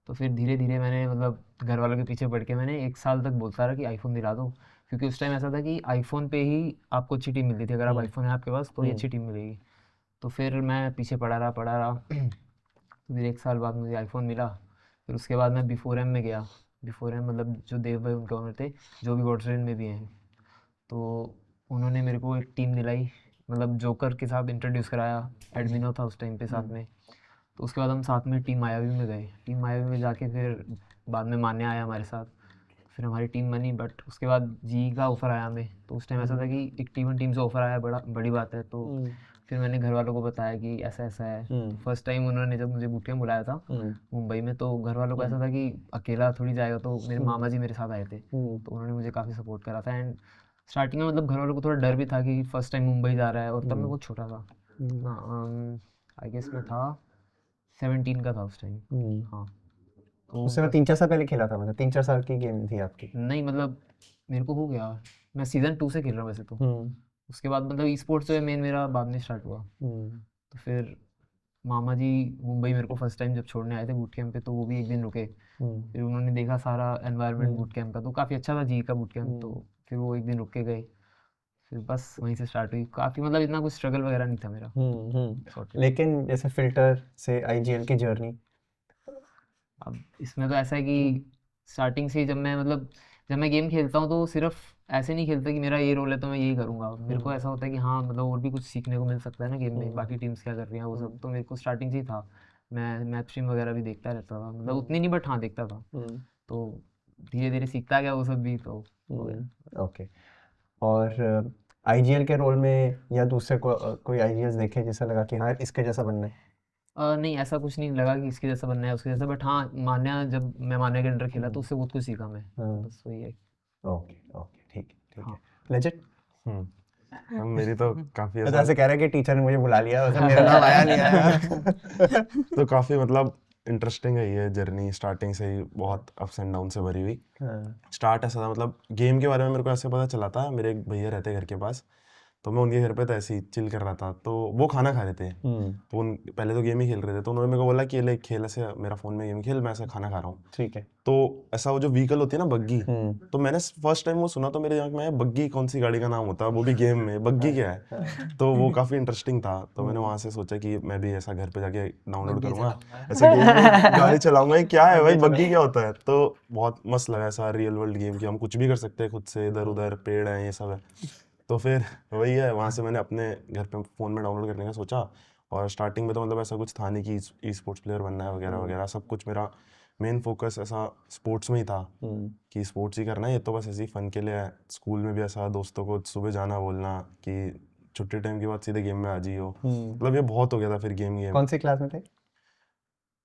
तो फिर धीरे धीरे मैंने मतलब घर वालों के पीछे पड़ के मैंने 1 साल तक बोलता रहा कि आईफोन दिला दो, क्योंकि उस टाइम ऐसा था कि आईफोन पे ही आपको अच्छी टीम मिलती थी। अगर आप आईफोन है आपके पास तो ही अच्छी टीम मिलेगी। तो फिर मैं पीछे पड़ा रहा तो फिर 1 साल बाद मुझे आईफोन मिला। फिर उसके बाद मैं बिफोर एम में गया। बिफोर एम मतलब जो देव भाई उनके ओनर थे, जो भी गॉड्स रेन में भी हैं। तो उन्होंने मेरे को एक टीम दिलाई, मतलब जोकर के साथ इंट्रोड्यूस कराया, एडमिनो था उस टाइम पे साथ में। तो उसके बाद हम साथ में टीम मायावी में गए। टीम मायावी में जाके फिर बाद में मान्या आया हमारे साथ, फिर हमारी टीम बनी। बट उसके बाद जी का ऑफ़र आया हमें। तो उस टाइम ऐसा था कि एक टीम से ऑफ़र आया, बड़ी बात है। तो फिर मैंने घर वालों को बताया कि ऐसा ऐसा है। फर्स्ट टाइम उन्होंने जब मुझे बूट कैंप बुलाया था मुंबई में, तो घर वालों को ऐसा था कि अकेला थोड़ी जाएगा। तो मेरे मामा जी मेरे साथ आए थे, तो उन्होंने मुझे काफ़ी सपोर्ट करा था। एंड स्टार्टिंग में मतलब घर वालों को थोड़ा डर भी था कि फर्स्ट टाइम मुंबई जा रहा है, और तब मैं बहुत छोटा था ना, आई गेस मैं था 17 का था उस टाइम। हाँ, तो उससे मैं 3-4 साल पहले खेला था, मतलब 3-4 साल की गेम थी आपकी? नहीं, मतलब मेरे को हो गया, मैं सीज़न 2 से खेल रहा हूँ वैसे तो। उसके बाद मतलब ई स्पोर्ट्स जो है मेन मेरा बाद में स्टार्ट हुआ। तो फिर मामा जी मुंबई मेरे को फर्स्ट टाइम जब छोड़ने आए थे बूट कैंप पे, तो वो भी एक दिन रुके। फिर उन्होंने देखा सारा एनवायरनमेंट बूट कैंप का, तो काफ़ी अच्छा था जी का बूट कैंप। तो फिर वो एक दिन रुक के गए, फिर बस वहीं से स्टार्ट हुई। काफ़ी मतलब इतना कुछ स्ट्रगल वगैरह नहीं था मेरा। लेकिन जैसे फिल्टर से आईजीएल की जर्नी, अब इसमें तो ऐसा है कि स्टार्टिंग से जब मैं गेम खेलता हूँ तो सिर्फ ऐसे नहीं खेलता कि मेरा ये रोल है तो मैं यही करूँगा। मेरे को ऐसा होता है कि हाँ मतलब और भी कुछ सीखने को मिल सकता है ना गेम में, बाकी टीम्स क्या कर रही हैं वो सब। तो मेरे को स्टार्टिंग से ही था, मैं मैच स्ट्रीम वगैरह भी देखता रहता था, मतलब उतनी नहीं बट हाँ देखता था। तो धीरे धीरे सीखता गया वो सब भी, तो हो गया। ओके। और आईजीएल के रोल में या दूसरे कोई आईजीएल्स देखे जिससे लगा कि हाँ इसके जैसा बनना है? नहीं ऐसा कुछ नहीं लगा कि इसके जैसा बनना है उसके जैसा, बट हाँ मान्या, जब मैं मान्या के अंडर खेला तो उससे बहुत कुछ सीखा मैं, बस वही है। ओके ओके, ठीक है। हाँ। लेजिट मेरी तो काफी तो ऐसे कह रहा है कि टीचर ने मुझे बुला लिया, वैसे मेरा नाम आया नहीं आया। तो काफी मतलब इंटरेस्टिंग है ये जर्नी, स्टार्टिंग से ही बहुत अप्स एंड डाउन से भरी हुई। स्टार्ट ऐसा था, मतलब गेम के बारे में मेरे को ऐसे पता चला था, मेरे एक भैया रहते घर के पास, तो मैं उनके घर पे तो ऐसे ही चिल कर रहा था, तो वो खाना खा रहे थे, तो उन पहले तो गेम ही खेल रहे थे, तो उन्होंने मेरे को बोला कि ले खेल, ऐसे मेरा फ़ोन में गेम खेल, मैं ऐसा खाना खा रहा हूँ। ठीक है। तो ऐसा वो जो व्हीकल होती है ना बग्गी, तो मैंने फर्स्ट टाइम वो सुना तो मेरे दिमाग में आया बग्गी कौन सी गाड़ी का नाम होता है, वो भी गेम में बग्गी क्या है। तो वो काफ़ी इंटरेस्टिंग था, तो मैंने वहाँ से सोचा कि मैं भी ऐसा घर पे जाके डाउनलोड करूँगा, ऐसा गेम में गाड़ी चलाऊंगा, ये क्या है भाई बग्गी क्या होता है। तो बहुत मस्त लगा ऐसा रियल वर्ल्ड गेम कि हम कुछ भी कर सकते हैं खुद से, इधर उधर पेड़ हैं ये सब है। तो फिर वही है, वहाँ से मैंने अपने घर पे फ़ोन में डाउनलोड करने का सोचा, और स्टार्टिंग में तो मतलब ऐसा कुछ था नहीं कि ई स्पोर्ट्स प्लेयर बनना है वगैरह वगैरह, सब कुछ मेरा मेन फोकस ऐसा स्पोर्ट्स में ही था कि स्पोर्ट्स ही करना है, ये तो बस ऐसे ही फ़न के लिए है। स्कूल में भी ऐसा दोस्तों को सुबह जाना बोलना कि छुट्टी टाइम के बाद सीधे गेम में आ जाइयो, मतलब ये बहुत हो गया था फिर गेम। कौन सी क्लास में थे?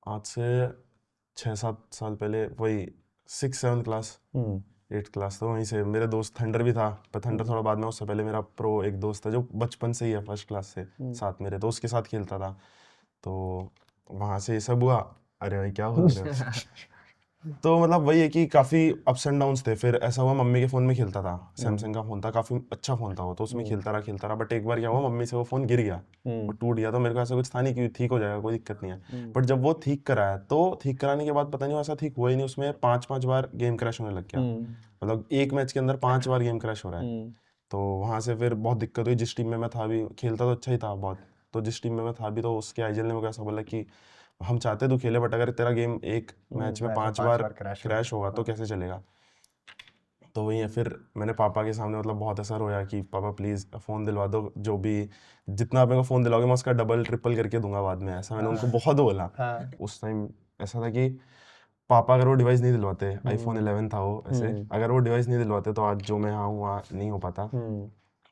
आज से 6-7 साल पहले, वही 6-7 क्लास, 8 क्लास, तो वहीं से मेरे दोस्त थंडर भी था, पर थंडर थोड़ा बाद में, उससे पहले मेरा प्रो एक दोस्त था जो बचपन से ही है, फर्स्ट क्लास से साथ मेरे, तो उसके साथ खेलता था, तो वहाँ से ये सब हुआ। अरे भाई क्या हो रहा है। तो मतलब वही है कि काफ़ी अप्स एंड डाउन्स थे। फिर ऐसा हुआ मम्मी के फ़ोन में खेलता था, सैमसंग का फ़ोन था, काफ़ी अच्छा फ़ोन था वो, तो उसमें खेलता रहा, बट एक बार क्या हुआ, मम्मी से वो फ़ोन गिर गया, वो टूट गया। तो मेरे को ऐसा कुछ था नहीं कि ठीक हो जाएगा, कोई दिक्कत नहीं है, बट जब वो ठीक कराया तो ठीक कराने के बाद पता नहीं ऐसा ठीक हुआ ही नहीं, उसमें 5-5 बार गेम क्रैश होने लग गया, मतलब एक मैच के अंदर 5 बार गेम क्रैश हो रहा है। तो वहाँ से फिर बहुत दिक्कत हुई। जिस टीम में मैं था भी, खेलता तो अच्छा ही था बहुत, तो जिस टीम में मैं था भी, तो उसके आईजीएल ने मुझे ऐसा बोला कि हम चाहते तू खेले, बट अगर तेरा गेम एक मैच में 5 बार क्रैश होगा तो कैसे चलेगा। तो वही है, फिर मैंने पापा के सामने मतलब बहुत ऐसा रोया कि पापा प्लीज़ फ़ोन दिलवा दो, जो भी जितना आप मेरे को फ़ोन दिलाओगे मैं उसका डबल ट्रिपल करके दूंगा बाद में, ऐसा मैंने उनको बहुत बोला। उस टाइम ऐसा था कि पापा अगर वो डिवाइस नहीं दिलवाते, आईफोन 11 था वो, ऐसे अगर वो डिवाइस नहीं दिलवाते तो आज जो मैं हाँ हूँ वहाँ नहीं हो पाता।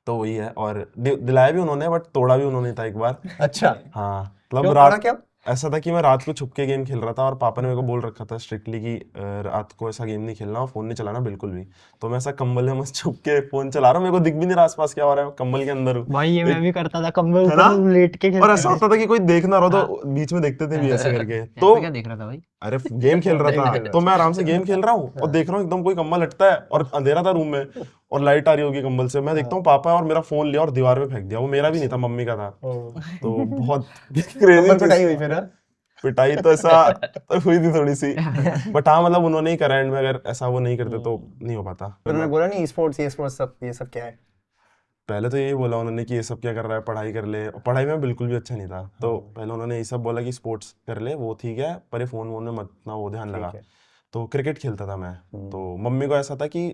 तो वही है, और दिलाया भी उन्होंने, बट तोड़ा भी उन्होंने था एक बार। अच्छा, हाँ, मतलब क्यों रात तोड़ा क्या? ऐसा था कि मैं रात को छुप के गेम खेल रहा था, और पापा ने मेरे को बोल रखा था स्ट्रिक्टली कि रात को ऐसा गेम नहीं खेलना और फ़ोन नहीं चलाना बिल्कुल भी। तो मैं ऐसा कंबल में मस्त छुप के फ़ोन चला रहा हूँ, मेरे को दिख भी नहीं रहा आसपास क्या हो रहा है, कंबल के अंदर हूँ। भाई ये मैं भी करता था, कंबल है ना? ऊपर लेट के और खेलता ऐसा था। होता था कि कोई देख ना रहा तो बीच में देखते थे भी ऐसे करके। तो ऐसा क्या देख रहा था भाई? अरे गेम खेल रहा था, तो मैं आराम से गेम खेल रहा हूँ और देख रहा हूँ एकदम कोई कंबल हटता है, और अंधेरा था रूम में और लाइट आ रही होगी कंबल से, मैं देखता हूँ पापा और मेरा फोन लिया और दीवार पे फेंक दिया। वो मेरा भी नहीं था, मम्मी का था। तो बहुत क्रेजी पिटाई हुई फिर? पिटाई तो ऐसा हुई थी थोड़ी सी, बट हाँ मतलब उन्होंने ही करा एंड में, अगर ऐसा वो नहीं करते तो नहीं हो पाता। उन्होंने बोला नहीं स्पोर्ट्स ये सब क्या है? पहले तो यही बोला उन्होंने कि ये सब क्या कर रहा है, पढ़ाई कर ले, और पढ़ाई में बिल्कुल भी अच्छा नहीं था। तो पहले उन्होंने ये सब बोला कि स्पोर्ट्स कर ले, वो ठीक है, पर ये फोन वोन में मत ना वो ध्यान लगा। तो क्रिकेट खेलता था मैं, तो मम्मी को ऐसा था कि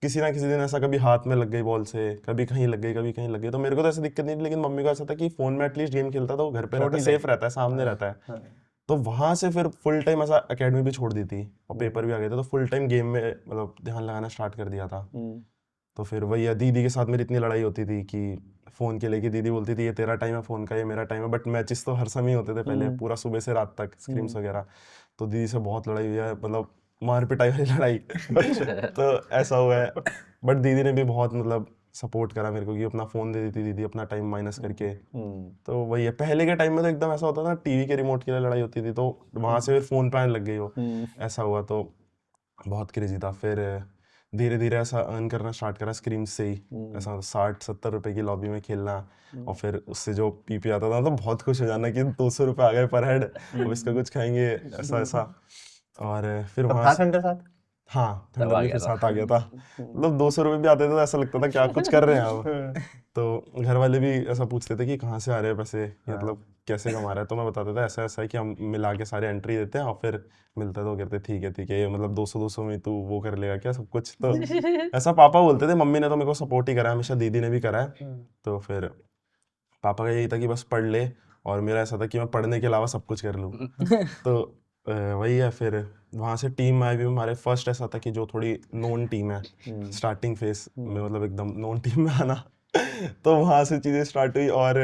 किसी ना किसी दिन ऐसा कभी हाथ में लग गई बॉल से, कभी कहीं लग गई, कभी कहीं लग गई, तो मेरे को तो ऐसी दिक्कत नहीं थी, लेकिन मम्मी को ऐसा था कि फोन में एटलीस्ट गेम खेलता तो घर पे रहता है, सेफ रहता है, सामने रहता है। तो वहाँ से फिर फुल टाइम ऐसा एकेडमी भी छोड़ दी थी और पेपर भी आ गए थे, तो फुल टाइम गेम में मतलब ध्यान लगाना स्टार्ट कर दिया था। तो फिर वही है, दीदी के साथ मेरी इतनी लड़ाई होती थी कि फ़ोन के लेके दीदी बोलती थी ये तेरा टाइम है फ़ोन का, ये मेरा टाइम है, बट मैचेस तो हर समय होते थे पहले, पूरा सुबह से रात तक स्क्रीम्स वगैरह। तो दीदी से बहुत लड़ाई हुई है, मतलब मार पिटाई वाली लड़ाई। तो ऐसा हुआ है, बट दीदी ने भी बहुत मतलब सपोर्ट करा मेरे को कि अपना फ़ोन दे देती दीदी, अपना टाइम माइनस करके। तो वही है, पहले के टाइम में तो एकदम ऐसा होता था, टीवी के रिमोट के लिए लड़ाई होती थी, तो वहाँ से फिर फ़ोन पे आने लग गई वो, ऐसा हुआ। तो बहुत क्रेजी था। फिर धीरे धीरे ऐसा अर्न करना स्टार्ट करा स्क्रीम्स से ही, ऐसा 60-70 रुपए की लॉबी में खेलना, और फिर उससे जो पीपी आता था तो बहुत खुश हो जाना कि 200 रुपये आ गए पर हेड, अब इसका कुछ खाएंगे, ऐसा ऐसा। और फिर वहाँ संडे साथ हाँ तब ठंडर आ भी गया फिर था। साथ आ गया था। मतलब 200 रुपये भी आते थे तो ऐसा लगता था क्या कुछ कर रहे हैं अब। तो घर वाले भी ऐसा पूछते थे कि कहाँ से आ रहे हैं पैसे, मतलब कैसे कमा रहा है, तो मैं बताता था ऐसा ऐसा है कि हम मिला के सारे एंट्री देते हैं और फिर मिलता है तो कहते ठीक है, ये मतलब 200 में तू वो कर लेगा क्या सब कुछ। तो ऐसा पापा बोलते थे, मम्मी ने तो मेरे को सपोर्ट ही करा है हमेशा, दीदी ने भी करा है। तो फिर पापा का यही था कि बस पढ़ ले, और मेरा ऐसा था कि मैं पढ़ने के अलावा सब कुछ कर लूँ। तो वही है। फिर वहाँ से टीम आई भी हमारे फर्स्ट ऐसा था कि जो थोड़ी नोन टीम है स्टार्टिंग फेस में, मतलब एकदम नोन टीम में आना। तो वहाँ से चीज़ें स्टार्ट हुई, और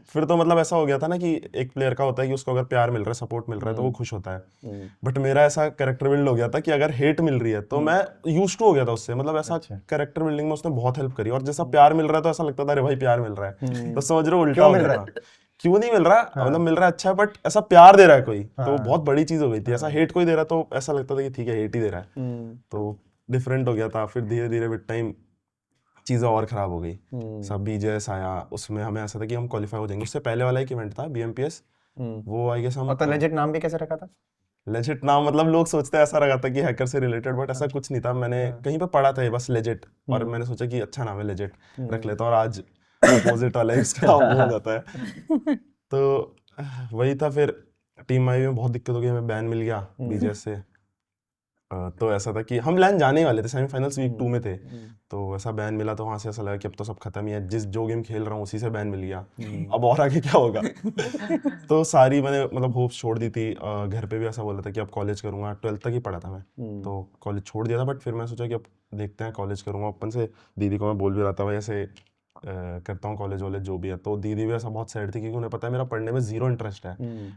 फिर तो मतलब ऐसा हो गया था ना कि एक प्लेयर का होता है कि उसको अगर प्यार मिल रहा है, सपोर्ट मिल रहा है तो वो खुश होता है। बट मेरा ऐसा कैरेक्टर बिल्ड हो गया था कि अगर हेट मिल रही है तो मैं यूज्ड टू हो गया था उससे, मतलब ऐसा कैरेक्टर बिल्डिंग में उसने बहुत हेल्प करी। और जैसा प्यार मिल रहा है तो ऐसा लगता था अरे भाई प्यार मिल रहा है, तो समझ रहे हो उल्टा हो मिल गया रहा था। क्यों नहीं मिल रहा, मतलब मिल रहा है अच्छा है, बट ऐसा प्यार दे रहा है कोई तो बहुत बड़ी चीज हो गई थी। ऐसा हेट कोई दे रहा तो ऐसा लगता था कि ठीक है हेट ही दे रहा है, तो डिफरेंट हो गया था। फिर धीरे धीरे विद टाइम चीज़ें और ख़राब हो गई। सब BJS आया, उसमें हमें ऐसा था कि हम क्वालिफाई हो जाएंगे। उससे पहले वाला एक इवेंट था BMPS, वो आई गेस हम और तो लेजिट नाम भी कैसे रखा था? लेजिट नाम, मतलब लोग सोचते हैं ऐसा रखा था कि हैकर से रिलेटेड, बट ऐसा कुछ नहीं था। मैंने कहीं पे पढ़ा था ये बस लेजिट, और मैंने सोचा कि अच्छा नाम है लेजिट, रख लेता हूँ, और आज अपोजिट वाला इसका वो हो जाता है। तो वही था। फिर टीम आई में बहुत दिक्कत हो गई, हमें बैन मिल गया BJS से। तो ऐसा था कि हम लैन जाने ही वाले थे, सेमीफाइनल्स वीक 2 में थे, तो ऐसा बैन मिला तो वहाँ से ऐसा लगा कि अब तो सब खत्म ही है, जो गेम खेल रहा हूँ उसी से बैन मिल गया, अब और आगे क्या होगा। तो सारी मैंने मतलब होप्स छोड़ दी थी। घर पे भी ऐसा बोला था कि अब कॉलेज करूँगा, 12th तक ही पढ़ा था मैं, तो कॉलेज छोड़ दिया था। बट फिर मैं सोचा कि अब देखते हैं कॉलेज करूँगा। अपन से दीदी को मैं बोल भी रहा था भाई ऐसे करता हूँ कॉलेज वॉलेज जो भी है। तो दीदी भी ऐसा बहुत सैड थी क्योंकि उन्हें पता है मेरा पढ़ने में जीरो इंटरेस्ट है,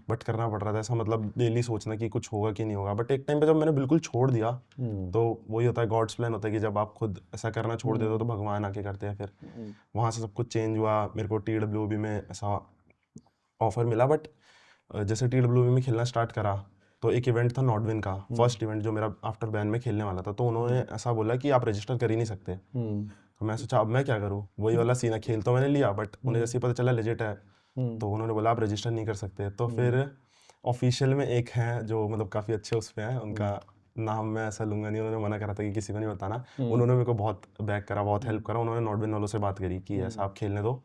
बट करना पड़ रहा था ऐसा, मतलब डेली सोचना कि कुछ होगा कि नहीं होगा। बट एक टाइम पे जब मैंने बिल्कुल छोड़ दिया तो वही होता है, गॉड्स प्लान होता है कि जब आप खुद ऐसा करना छोड़ देते हो तो भगवान आके करते हैं। फिर वहाँ से सब कुछ चेंज हुआ। मेरे को TWB में ऐसा ऑफर मिला, बट जैसे TWB में खेलना स्टार्ट करा तो एक इवेंट था नॉर्डविन का, फर्स्ट इवेंट जो मेरा आफ्टर बैन में खेलने वाला था। तो उन्होंने ऐसा बोला कि आप रजिस्टर कर ही नहीं सकते। तो मैं सोचा अब मैं क्या करूँ, वही वाला सीन है, खेल तो मैंने लिया बट उन्हें जैसे ही पता चला लेजिट है तो उन्होंने बोला आप रजिस्टर नहीं कर सकते। तो फिर ऑफिशियल में एक हैं जो मतलब काफ़ी अच्छे उस पर हैं, उनका नाम मैं ऐसा लूँगा नहीं, उन्होंने मना करा था कि किसी को नहीं बताना। उन्होंने मेरे को बहुत बैक करा, बहुत हेल्प करा। उन्होंने नॉर्डविन वालों से बात करी कि ऐसा आप खेलने दो,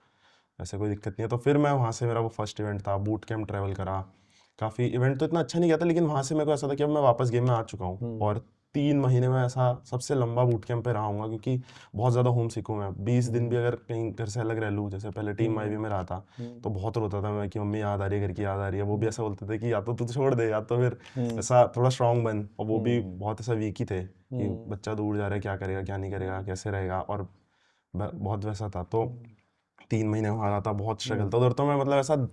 ऐसे कोई दिक्कत नहीं है। तो फिर मैं वहाँ से, मेरा वो फर्स्ट इवेंट था, बूट कैंप ट्रैवल करा काफ़ी। इवेंट तो इतना अच्छा नहीं गया था, लेकिन वहाँ से मेरे को ऐसा था कि अब मैं वापस गेम में आ चुका हूँ, और 3 महीने में ऐसा सबसे लंबा बूट कैंप पे रहा हूँगा, क्योंकि बहुत ज़्यादा होम सिक हूँ मैं। 20 दिन भी अगर कहीं घर से अलग रह लूँ, जैसे पहले टीम IB में रहा था तो बहुत रोता था मैं कि मम्मी याद आ रही है, घर की याद आ रही है। वो भी ऐसा बोलते थे कि या तो तू छोड़ दे या तो फिर ऐसा थोड़ा स्ट्रांग बन, और वो भी बहुत ऐसा वीक ही थे कि बच्चा दूर जा रहा है, क्या करेगा क्या नहीं करेगा, कैसे रहेगा, और बहुत वैसा था। तो 3 महीने वहाँ रहा था, बहुत स्ट्रगल था उधर। तो मैं मतलब ऐसा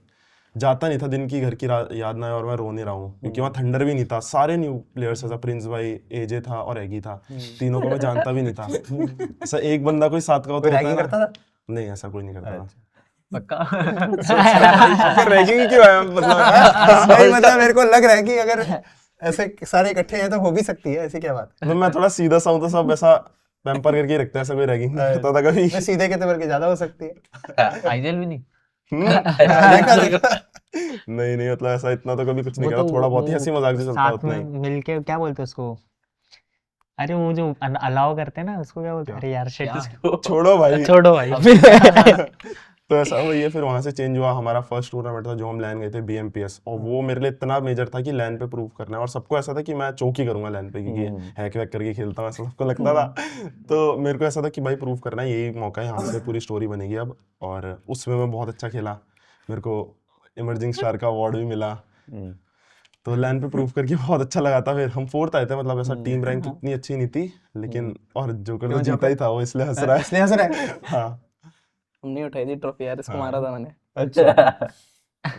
जाता नहीं था दिन की घर की याद ना आए और मैं रो नहीं रहा हूँ, क्योंकि वहाँ थंडर भी नहीं था। सारे न्यू प्लेयर्स, ऐसा प्रिंस भाई, AJ था और एगी था, तीनों को मैं जानता भी नहीं था। ऐसा एक बंदा कोई साथ का हो तो रैगिंग करता था? नहीं, ऐसा कोई नहीं करता था। पक्का। फिर रैगिंग ही क्यों है, मतलब नहीं मतलब मेरे को लग रहा है कि अगर ऐसे सारे इकट्ठे हैं तो हो भी सकती है, ऐसी क्या बात है? मैं थोड़ा सीधा सा हूँ तो सब ऐसा पैम्पर करके ही रखते हैं, ऐसा कोई रैगिंग नहीं करता था कभी। मैं सीधे के तेवर के ज्यादा हो सकती है। आइजल भी नहीं। देखा देखा। नहीं मतलब ऐसा इतना तो कभी कुछ नहीं वो करा, तो थोड़ा बहुत ही वो हंसी मजाक से चलता है साथ उतना में ही। मिलके क्या बोलते हैं उसको, अरे वो जो अलाउ करते हैं ना उसको क्या बोलते हैं, अरे यार शिट छोड़ो भाई। छोड़ो भाई। तो ऐसा वही है। फिर वहाँ से चेंज हुआ, हमारा फर्स्ट टूर्नामेंट था जो हम लैन गए थे BMPS, और वो मेरे लिए इतना मेजर था कि लैन पे प्रूव करना है, और सबको ऐसा था कि मैं चौक ही करूंगा लैन पे, क्योंकि हैक वैक करके खेलता हूँ ऐसा सबको लगता था। तो मेरे को ऐसा था कि भाई प्रूव करना है, यही मौका है, यहाँ से पूरी स्टोरी बनेगी अब। और उसमें मैं बहुत अच्छा खेला, मेरे को इमर्जिंग स्टार का अवार्ड भी मिला। तो लैन पे प्रूव करके बहुत अच्छा लगा था। फिर हम 4th आए थे, मतलब ऐसा टीम रैंक इतनी अच्छी नहीं थी, लेकिन और जोकर तो जीता ही था, वो इसलिए हंस रहा है। इसलिए हंस रहा है। हाँ हमने उठाई थी ट्रॉफी यार, इसको मारा था मैंने। अच्छा।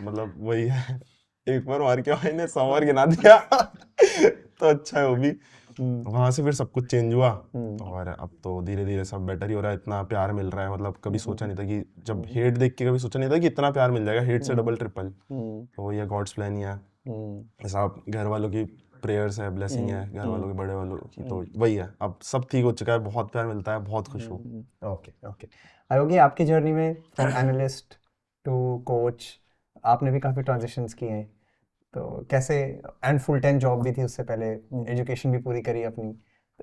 मतलब वही है, एक बार मार के भाई ने 100 बार गिना दिया। तो अच्छा है वो भी। वहां से फिर सब कुछ चेंज हुआ, और अब तो धीरे धीरे सब बेटर ही हो रहा है, इतना प्यार मिल रहा है। मतलब कभी सोचा नहीं था कि, जब हेट देख के कभी सोचा नहीं था कि इतना प्यार मिल जाएगा, हेट से डबल ट्रिपल। तो ये गॉड्स प्लान ही है। ऐसा घर वालों की प्रेयर्स है, ब्लेसिंग है, घर वालों की, बड़े वालों की, तो वही है। अब सब ठीक हो चुका है, बहुत प्यार मिलता है, बहुत खुश हूँ। Okay okay. आयोगी, आपकी जर्नी में फ्रॉम एनालिस्ट टू कोच आपने भी काफ़ी ट्रांजिशंस किए हैं, तो कैसे, एंड फुल टाइम जॉब भी थी उससे पहले, एजुकेशन भी पूरी करी अपनी,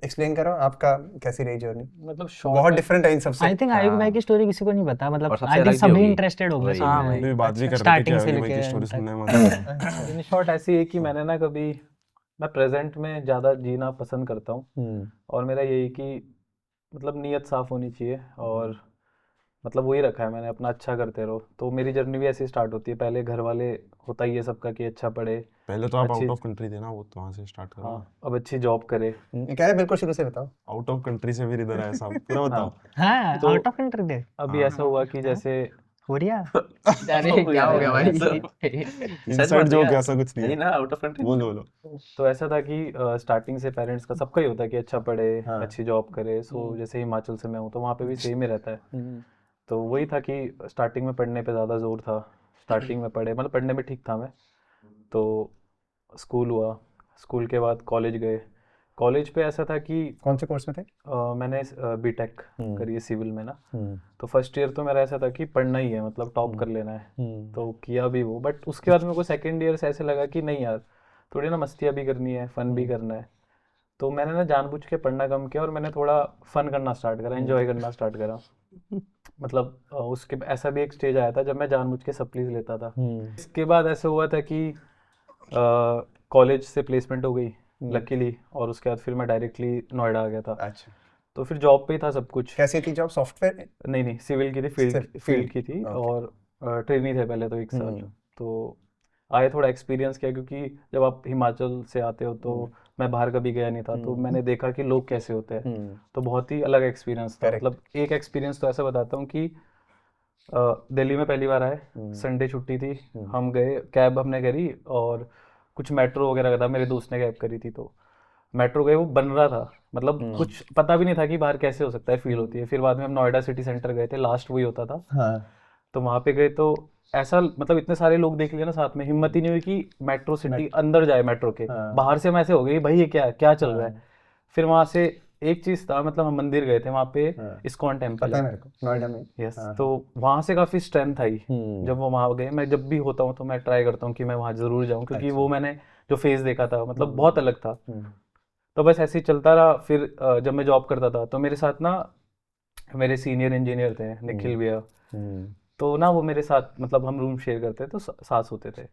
एक्सप्लेन करो आपका कैसी रही जर्नी। मतलब बहुत शॉर्ट डिफरेंट है इन सबसे। आई थिंक आयुब भाई की स्टोरी किसी को नहीं पता, मतलब और सबसे आई अलग थिंक भी सभी होगी। इंटरेस्टेड होंगे वही, हाँ, सुनने वही। में। भी बात भी कर रहे थे स्टार्टिंग कि से आगे भाई की लेके स्टोरी end तक। सुनने में मजा आया। इन शॉर्ट ऐसी है कि मैंने ना कभी मैं प्रेजेंट में ज़्यादा जीना पसंद करता हूँ और मेरा यही कि मतलब नीयत साफ़ होनी चाहिए और मतलब वही रखा है मैंने अपना अच्छा करते रहो। तो मेरी जर्नी भी ऐसे स्टार्ट होती है, पहले घर वाले होता ही है सबका कि अच्छा पढ़े, पहले तो आप अच्छी आउट ऑफ कंट्री थे ना, वो तो वहाँ से स्टार्ट करो। हाँ अब अच्छी जॉब करे। क्या है, बिल्कुल शुरू से बताओ। आउट ऑफ कंट्री से फिर इधर आए साहब, पूरा बताओ। हाँ, तो आउट ऑफ कंट्री थे। अभी ऐसा हुआ कि जैसे कोरिया। अरे क्या हो गया भाई? इनसाइड जोक ऐसा कुछ नहीं नहीं है। ना, आउट ऑफ कंट्री। बोलो। तो ऐसा था कि स्टार्टिंग से पेरेंट्स का सबका ही होता है कि अच्छा पढ़े, अच्छी जॉब करे। सो जैसे हिमाचल से मैं हूँ तो वहाँ पे भी सेम ही रहता है। तो वही था कि स्टार्टिंग में पढ़ने पे ज़्यादा जोर था, स्टार्टिंग में पढ़े, मतलब पढ़ने में ठीक था मैं। तो स्कूल हुआ, स्कूल के बाद कॉलेज गए। कॉलेज पे ऐसा था कि कौन से कोर्स में थे? मैंने बीटेक करी है सिविल में ना। तो फर्स्ट ईयर तो मेरा ऐसा था कि पढ़ना ही है, मतलब टॉप कर लेना है। तो किया भी वो, बट उसके बाद मेरे को सेकेंड ईयर से ऐसे लगा कि नहीं यार, थोड़ी ना मस्तियाँ भी करनी है, फ़न भी करना है। तो मैंने ना जानबूझ के पढ़ना कम किया और मैंने थोड़ा फ़न करना स्टार्ट करा, एंजॉय करना स्टार्ट करा। मतलब उसके ऐसा भी एक स्टेज आया था जब मैं जानबूझ के सप्लीज लेता था। इसके बाद ऐसा हुआ था कि कॉलेज से प्लेसमेंट हो गई लकीली, और उसके बाद फिर मैं डायरेक्टली नोएडा आ गया था। अच्छा, तो फिर जॉब पे ही था सब कुछ। कैसी थी जॉब? सॉफ्टवेयर? नहीं ओके। की थी, फील्ड field, की थी। okay. और ट्रेनी थे पहले तो 1 साल। तो आए थोड़ा एक्सपीरियंस किया, क्योंकि जब आप हिमाचल से आते हो तो मैं बाहर कभी गया नहीं था, तो मैंने देखा कि लोग कैसे होते हैं। तो बहुत ही अलग एक्सपीरियंस था। Correct. मतलब एक एक्सपीरियंस तो ऐसा बताता हूँ कि दिल्ली में पहली बार आए, संडे छुट्टी थी, हम गए, कैब हमने करी और कुछ मेट्रो वगैरह का था, मेरे दोस्त ने कैब करी थी। तो मेट्रो गए, वो बन रहा था, मतलब कुछ पता भी नहीं था कि बाहर कैसे हो सकता है, फील होती है। फिर बाद में हम नोएडा सिटी सेंटर गए थे, लास्ट वही होता था। हाँ। तो वहाँ पे गए तो ऐसा, मतलब इतने सारे लोग देख लिए ना साथ में, हिम्मत ही नहीं हुई कि मेट्रो सिटी अंदर जाए मेट्रो के। बाहर से हम ऐसे हो गए भाई ये क्या चल रहा है। फिर वहाँ से एक चीज़ था, मतलब हम मंदिर गए थे वहाँ पे, इस्कॉन टेम्पल पता है है। मेरे को, नोएडा में। यस, तो वहाँ से काफ़ी स्ट्रेंथ आई जब वो वहाँ गए। मैं जब भी होता हूँ तो मैं ट्राई करता हूँ कि मैं वहाँ ज़रूर जाऊँ, क्योंकि वो मैंने जो फेस देखा था मतलब बहुत अलग था। तो बस ऐसे ही चलता रहा। फिर जब मैं जॉब करता था तो मेरे साथ ना मेरे सीनियर इंजीनियर थे, निखिल भैया। तो ना वो मेरे साथ, मतलब हम रूम शेयर करते तो सास होते थे,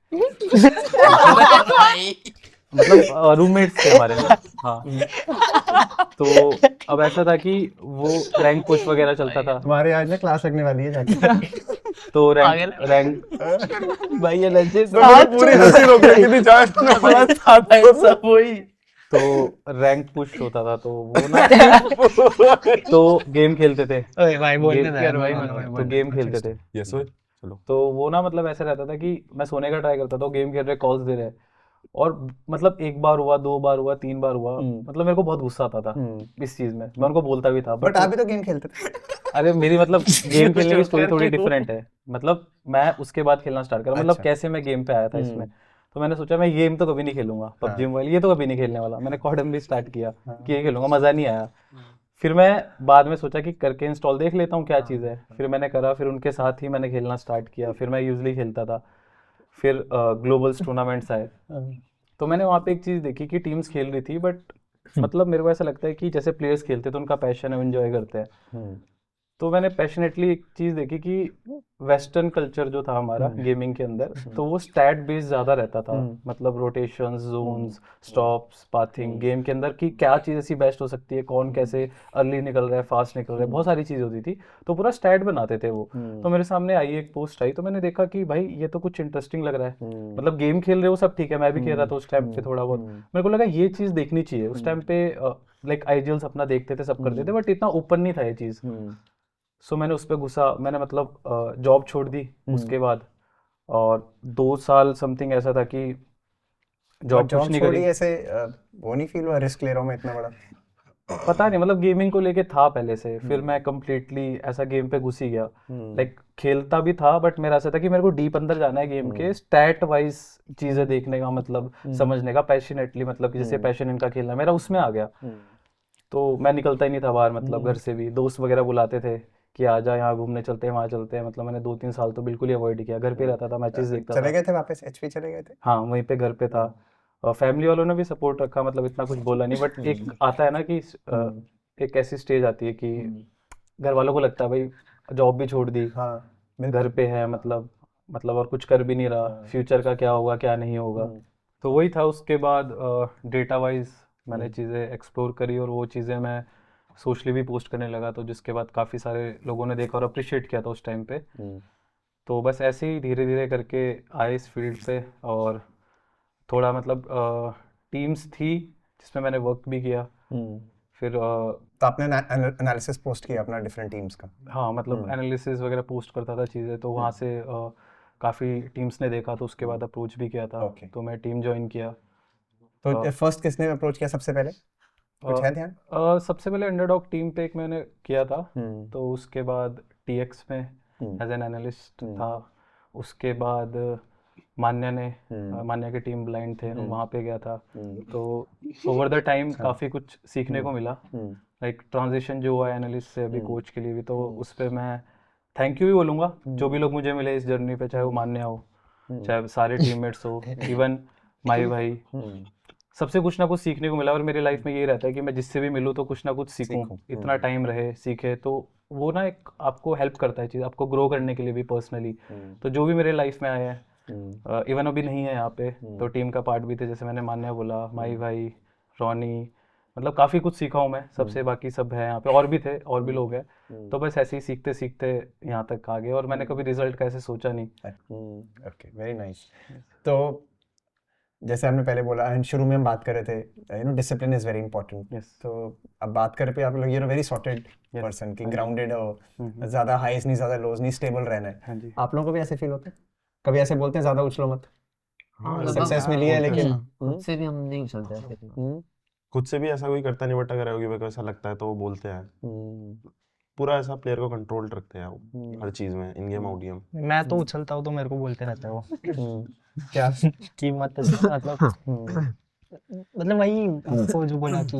मतलब रूममेट्स थे हमारे। हाँ। तो अब ऐसा था कि वो रैंक पुश वगैरह चलता था। तुम्हारे आज ना क्लास लगने वाली है जाके। तो रैंक भाई ये लज्जे से पूरी हंसी रोक रखी थी चाय वही। तो रैंक पुश होता था, तो वो ना तो गेम खेलते थे। ओए भाई बोलने गेम- दो यार, भाई, बोलने दो, तो गेम खेलते थे। यस ओए, चलो। तो वो ना मतलब ऐसा रहता था कि मैं सोने का ट्राई करता था, गेम खेल रहे, कॉल्स दे रहे, और मतलब 1 बार हुआ, 2 बार हुआ, 3 बार हुआ, मतलब मेरे को बहुत गुस्सा आता था इस चीज में। मैं उनको बोलता भी था, बट आप भी तो गेम खेलते थे। अरे मेरी मतलब गेम खेलने की स्टोरी थोड़ी डिफरेंट है। मतलब मैं उसके बाद खेलना स्टार्ट करा, मतलब अच्छा। कैसे मैं गेम पे आया था इसमें। तो मैंने सोचा मैं गेम तो कभी नहीं खेलूंगा, पबजी मोबाइल ये तो कभी नहीं खेलने वाला। मैंने कॉर्डम भी स्टार्ट किया कि ये खेलूंगा, मजा नहीं आया। फिर मैं बाद में सोचा कि करके इंस्टॉल देख लेता हूँ क्या चीज़ है। फिर मैंने करा, फिर उनके साथ ही मैंने खेलना स्टार्ट किया। फिर मैं यूजली खेलता था। फिर ग्लोबल्स टूर्नामेंट्स आए, तो मैंने वहाँ पे एक चीज़ देखी कि टीम्स खेल रही थी, बट मतलब मेरे को ऐसा लगता है कि जैसे प्लेयर्स खेलते तो उनका पैशन है, एंजॉय करते हैं। तो मैंने पैशनेटली एक चीज़ देखी कि वेस्टर्न कल्चर जो था हमारा गेमिंग के अंदर, तो वो स्टैट बेस्ड ज़्यादा रहता था। मतलब rotations, zones, stops, pathing game के अंदर कि क्या चीज़ ऐसी बेस्ट हो सकती है, कौन कैसे अर्ली निकल रहा है, फास्ट निकल रहा है, बहुत सारी चीज़ होती थी। तो पूरा स्टैट बनाते थे वो। तो मेरे सामने आई एक पोस्ट आई, तो मैंने देखा कि भाई ये तो कुछ इंटरेस्टिंग लग रहा है। मतलब गेम खेल रहे हो सब ठीक है, मैं भी खेल रहा था उस टाइम पे थोड़ा बहुत। मेरे को लगा ये चीज़ देखनी चाहिए। उस टाइम पे लाइक आइडियल्स अपना देखते थे, सब करते थे, बट इतना ओपन नहीं था ये चीज़। सो मैंने उस पर घुसा, मैंने मतलब जॉब छोड़ दी उसके बाद। और 2 साल समथिंग ऐसा था कि जॉब कुछ नहीं छोड़ी करी। ऐसे वो नहीं फील हुआ रिस्क ले रहा हूँ मैं इतना बड़ा? पता नहीं, मतलब गेमिंग को लेके था पहले से। फिर मैं कम्प्लीटली ऐसा गेम पे घुस ही गया। लाइक खेलता भी था, बट मेरा ऐसा था कि मेरे को डीप अंदर जाना है गेम के, स्टैट वाइज चीज़ें देखने का, मतलब समझने का, पैशनेटली, मतलब कि जैसे पैशन इनका खेलना मेरा उसमें आ गया। तो मैं निकलता ही नहीं था बाहर, मतलब घर से भी दोस्त वगैरह बुलाते थे कि आ जा यहाँ घूमने चलते हैं, वहाँ चलते हैं। मतलब मैंने 2-3 साल तो बिल्कुल ही अवॉइड किया, घर पे रहता था, मैचेस देखता चले था। गए थे वापस एचपी चले गए थे? हाँ, वहीं पे घर पे था। फैमिली वालों ने भी सपोर्ट रखा, मतलब इतना कुछ बोला नहीं, बट एक आता है ना कि एक ऐसी स्टेज आती है कि घर वालों को लगता है भाई जॉब भी छोड़ दी, घर पे है, मतलब और कुछ कर भी नहीं रहा, फ्यूचर का क्या होगा क्या नहीं होगा। तो वही था। उसके बाद डेटा वाइज मैंने चीज़ें एक्सप्लोर करी और वो चीज़ें मैं सोशली भी पोस्ट करने लगा, तो जिसके बाद काफ़ी सारे लोगों ने देखा और अप्रिशिएट किया था उस टाइम पे। तो बस ऐसे ही धीरे धीरे करके आए इस फील्ड पे, और थोड़ा मतलब टीम्स थी जिसमें मैंने वर्क भी किया। फिर तो आपने एनालिसिस पोस्ट किया अपना डिफरेंट टीम्स का? हाँ, मतलब एनालिसिस वगैरह पोस्ट करता था चीज़ें, तो वहाँ से काफ़ी टीम्स ने देखा, तो उसके बाद अप्रोच भी किया था। Okay. तो मैं टीम ज्वाइन किया। तो फर्स्ट किसने अप्रोच किया सबसे पहले, कुछ है ध्यान? सबसे पहले अंडरडॉग टीम पे एक मैंने किया था, तो उसके बाद टीएक्स में एज एन एनालिस्ट था। उसके बाद मान्या की टीम ब्लाइंड थे, वहाँ पे गया था। तो ओवर द टाइम काफ़ी कुछ सीखने को मिला, लाइक ट्रांजिशन जो हुआ एनालिस्ट से अभी कोच के लिए भी, तो उस पर मैं थैंक यू भी बोलूँगा जो भी लोग मुझे मिले इस जर्नी पे, चाहे वो मान्या हो, चाहे सारे टीममेट्स हो, इवन माई भाई, सबसे कुछ ना कुछ सीखने को मिला। और मेरी लाइफ में ये रहता है कि मैं जिससे भी मिलूँ तो कुछ ना कुछ सीखूं, इतना टाइम रहे सीखे, तो वो ना एक आपको हेल्प करता है चीज़, आपको ग्रो करने के लिए भी पर्सनली। तो जो भी मेरे लाइफ में आए हैं, इवन अभी नहीं है यहाँ पे, तो टीम का पार्ट भी थे, जैसे मैंने मान्या बोला, माई भाई, रॉनी, मतलब काफ़ी कुछ सीखा हूँ मैं सबसे। बाकी सब है यहाँ पे, और भी थे, और भी लोग हैं। तो बस ऐसे ही सीखते सीखते यहाँ तक आ गए, और मैंने कभी रिजल्ट का ऐसे सोचा नहीं। Okay, very nice. तो जैसे आपने पहले बोला एंड शुरू में हम बात कर रहे थे, डिसिप्लिन इज वेरी इंपॉर्टेंट। तो अब बात करें पे आप लोग, ये वेरी सॉर्टेड पर्सन की, ग्राउंडेड हो, ज़्यादा हाईस नहीं ज़्यादा लोज नहीं, स्टेबल रहना है। हाँ जी। आप लोगों को भी ऐसे फील होता है? कभी ऐसे बोलते हैं ज़्यादा उछलो मत? सक्सेस मिली है लेकिन खुद से भी हम नहीं उछलते ऐसे इतना। खुद से भी ऐसा कोई करता नहीं, बट अगर आयोगी भाई को ऐसा लगता है तो वो बोलते हैं। पूरा ऐसा प्लेयर को कंट्रोल रखते हैं वो हर चीज में, इन गेम आउट गेम। मैं तो उछलता हूँ तो मेरे को बोलते रहता है वो क्या कि मत मतलब वही आपको जो बोला कि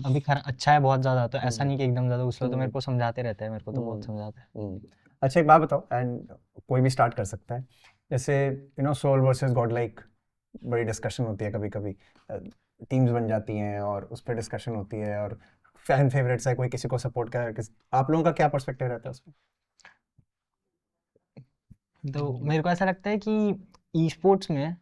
अभी अच्छा है बहुत ज्यादा, तो ऐसा नहीं कि एकदम ज्यादा उछलो, तो मेरे को समझाते रहता है, मेरे को तो बहुत समझाता है। अच्छा, एक बात बताओ, एंड कोई भी स्टार्ट कर सकता है, जैसे सोल वर्सेस गॉड लाइक बड़ी डिस्कशन होती है, कभी कभी टीम्स बन जाती हैं और उस पर डिस्कशन होती है, और फैन फेवरेट्स है, कोई किसी को सपोर्ट कर, आप लोगों का क्या पर्सपेक्टिव रहता है उसमें? तो मेरे को ऐसा लगता है कि ई स्पोर्ट्स में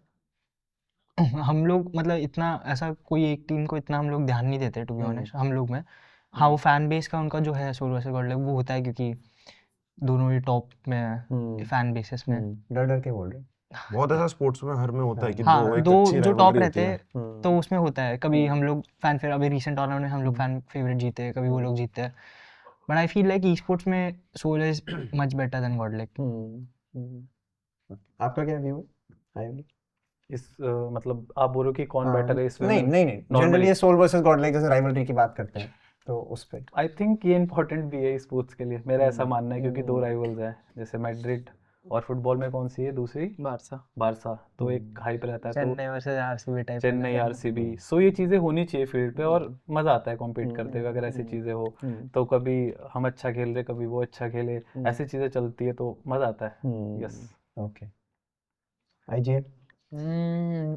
हम लोग मतलब इतना ऐसा कोई एक टीम को इतना हम लोग ध्यान नहीं देते, टू बी ऑनेस्ट, हम लोग में। हाँ, वो फैन बेस का उनका जो है सोल वर्सेस गॉड लाइक वो होता है, क्योंकि दोनों ही टॉप में है फैन बेसिस में। डर डर के बोल रहे बहुत ऐसा स्पोर्ट्स में हर में होता है कि हाँ, दो एक दो अच्छी जो टॉप rivalry रहते होती हैं है। तो उसमें होता है, कभी हम लोग फैन फेवरेट, अभी रिसेंट टूर्नामेंट में हम लोग फैन फेवरेट जीते हैं, कभी वो लोग जीतते हैं। But I feel like esports में Soul is much better than Godlike. आपका क्या व्यू है? इस मतलब आप बोलो कि कौन बेटर है इसमें? नहीं नहीं नहीं, जनरली ये सोल वर्सेस गॉड लाइक जैसे राइवलरी की बात करते हैं, तो उस पे आई थिंक ये इम्पोर्टेंट भी है स्पोर्ट्स के लिए, मेरा ऐसा मानना है, क्योंकि दो राइवल्स हैं, जैसे मैड्रिड और फुटबॉल में कौन सी है दूसरी? बारसा। तो एक हाइप रहता है, तो Chennai versus RCB type. Chennai RCB, so ये चीज़ें होनी चाहिए फील्ड पे, और मज़ा आता है कॉम्पीट करते हुए अगर ऐसी चीज़ें हो। तो कभी हम अच्छा खेल रहे, कभी वो अच्छा खेले, ऐसी चीज़ें चलती है तो मज़ा आता है। यस। ओके, आईजीएल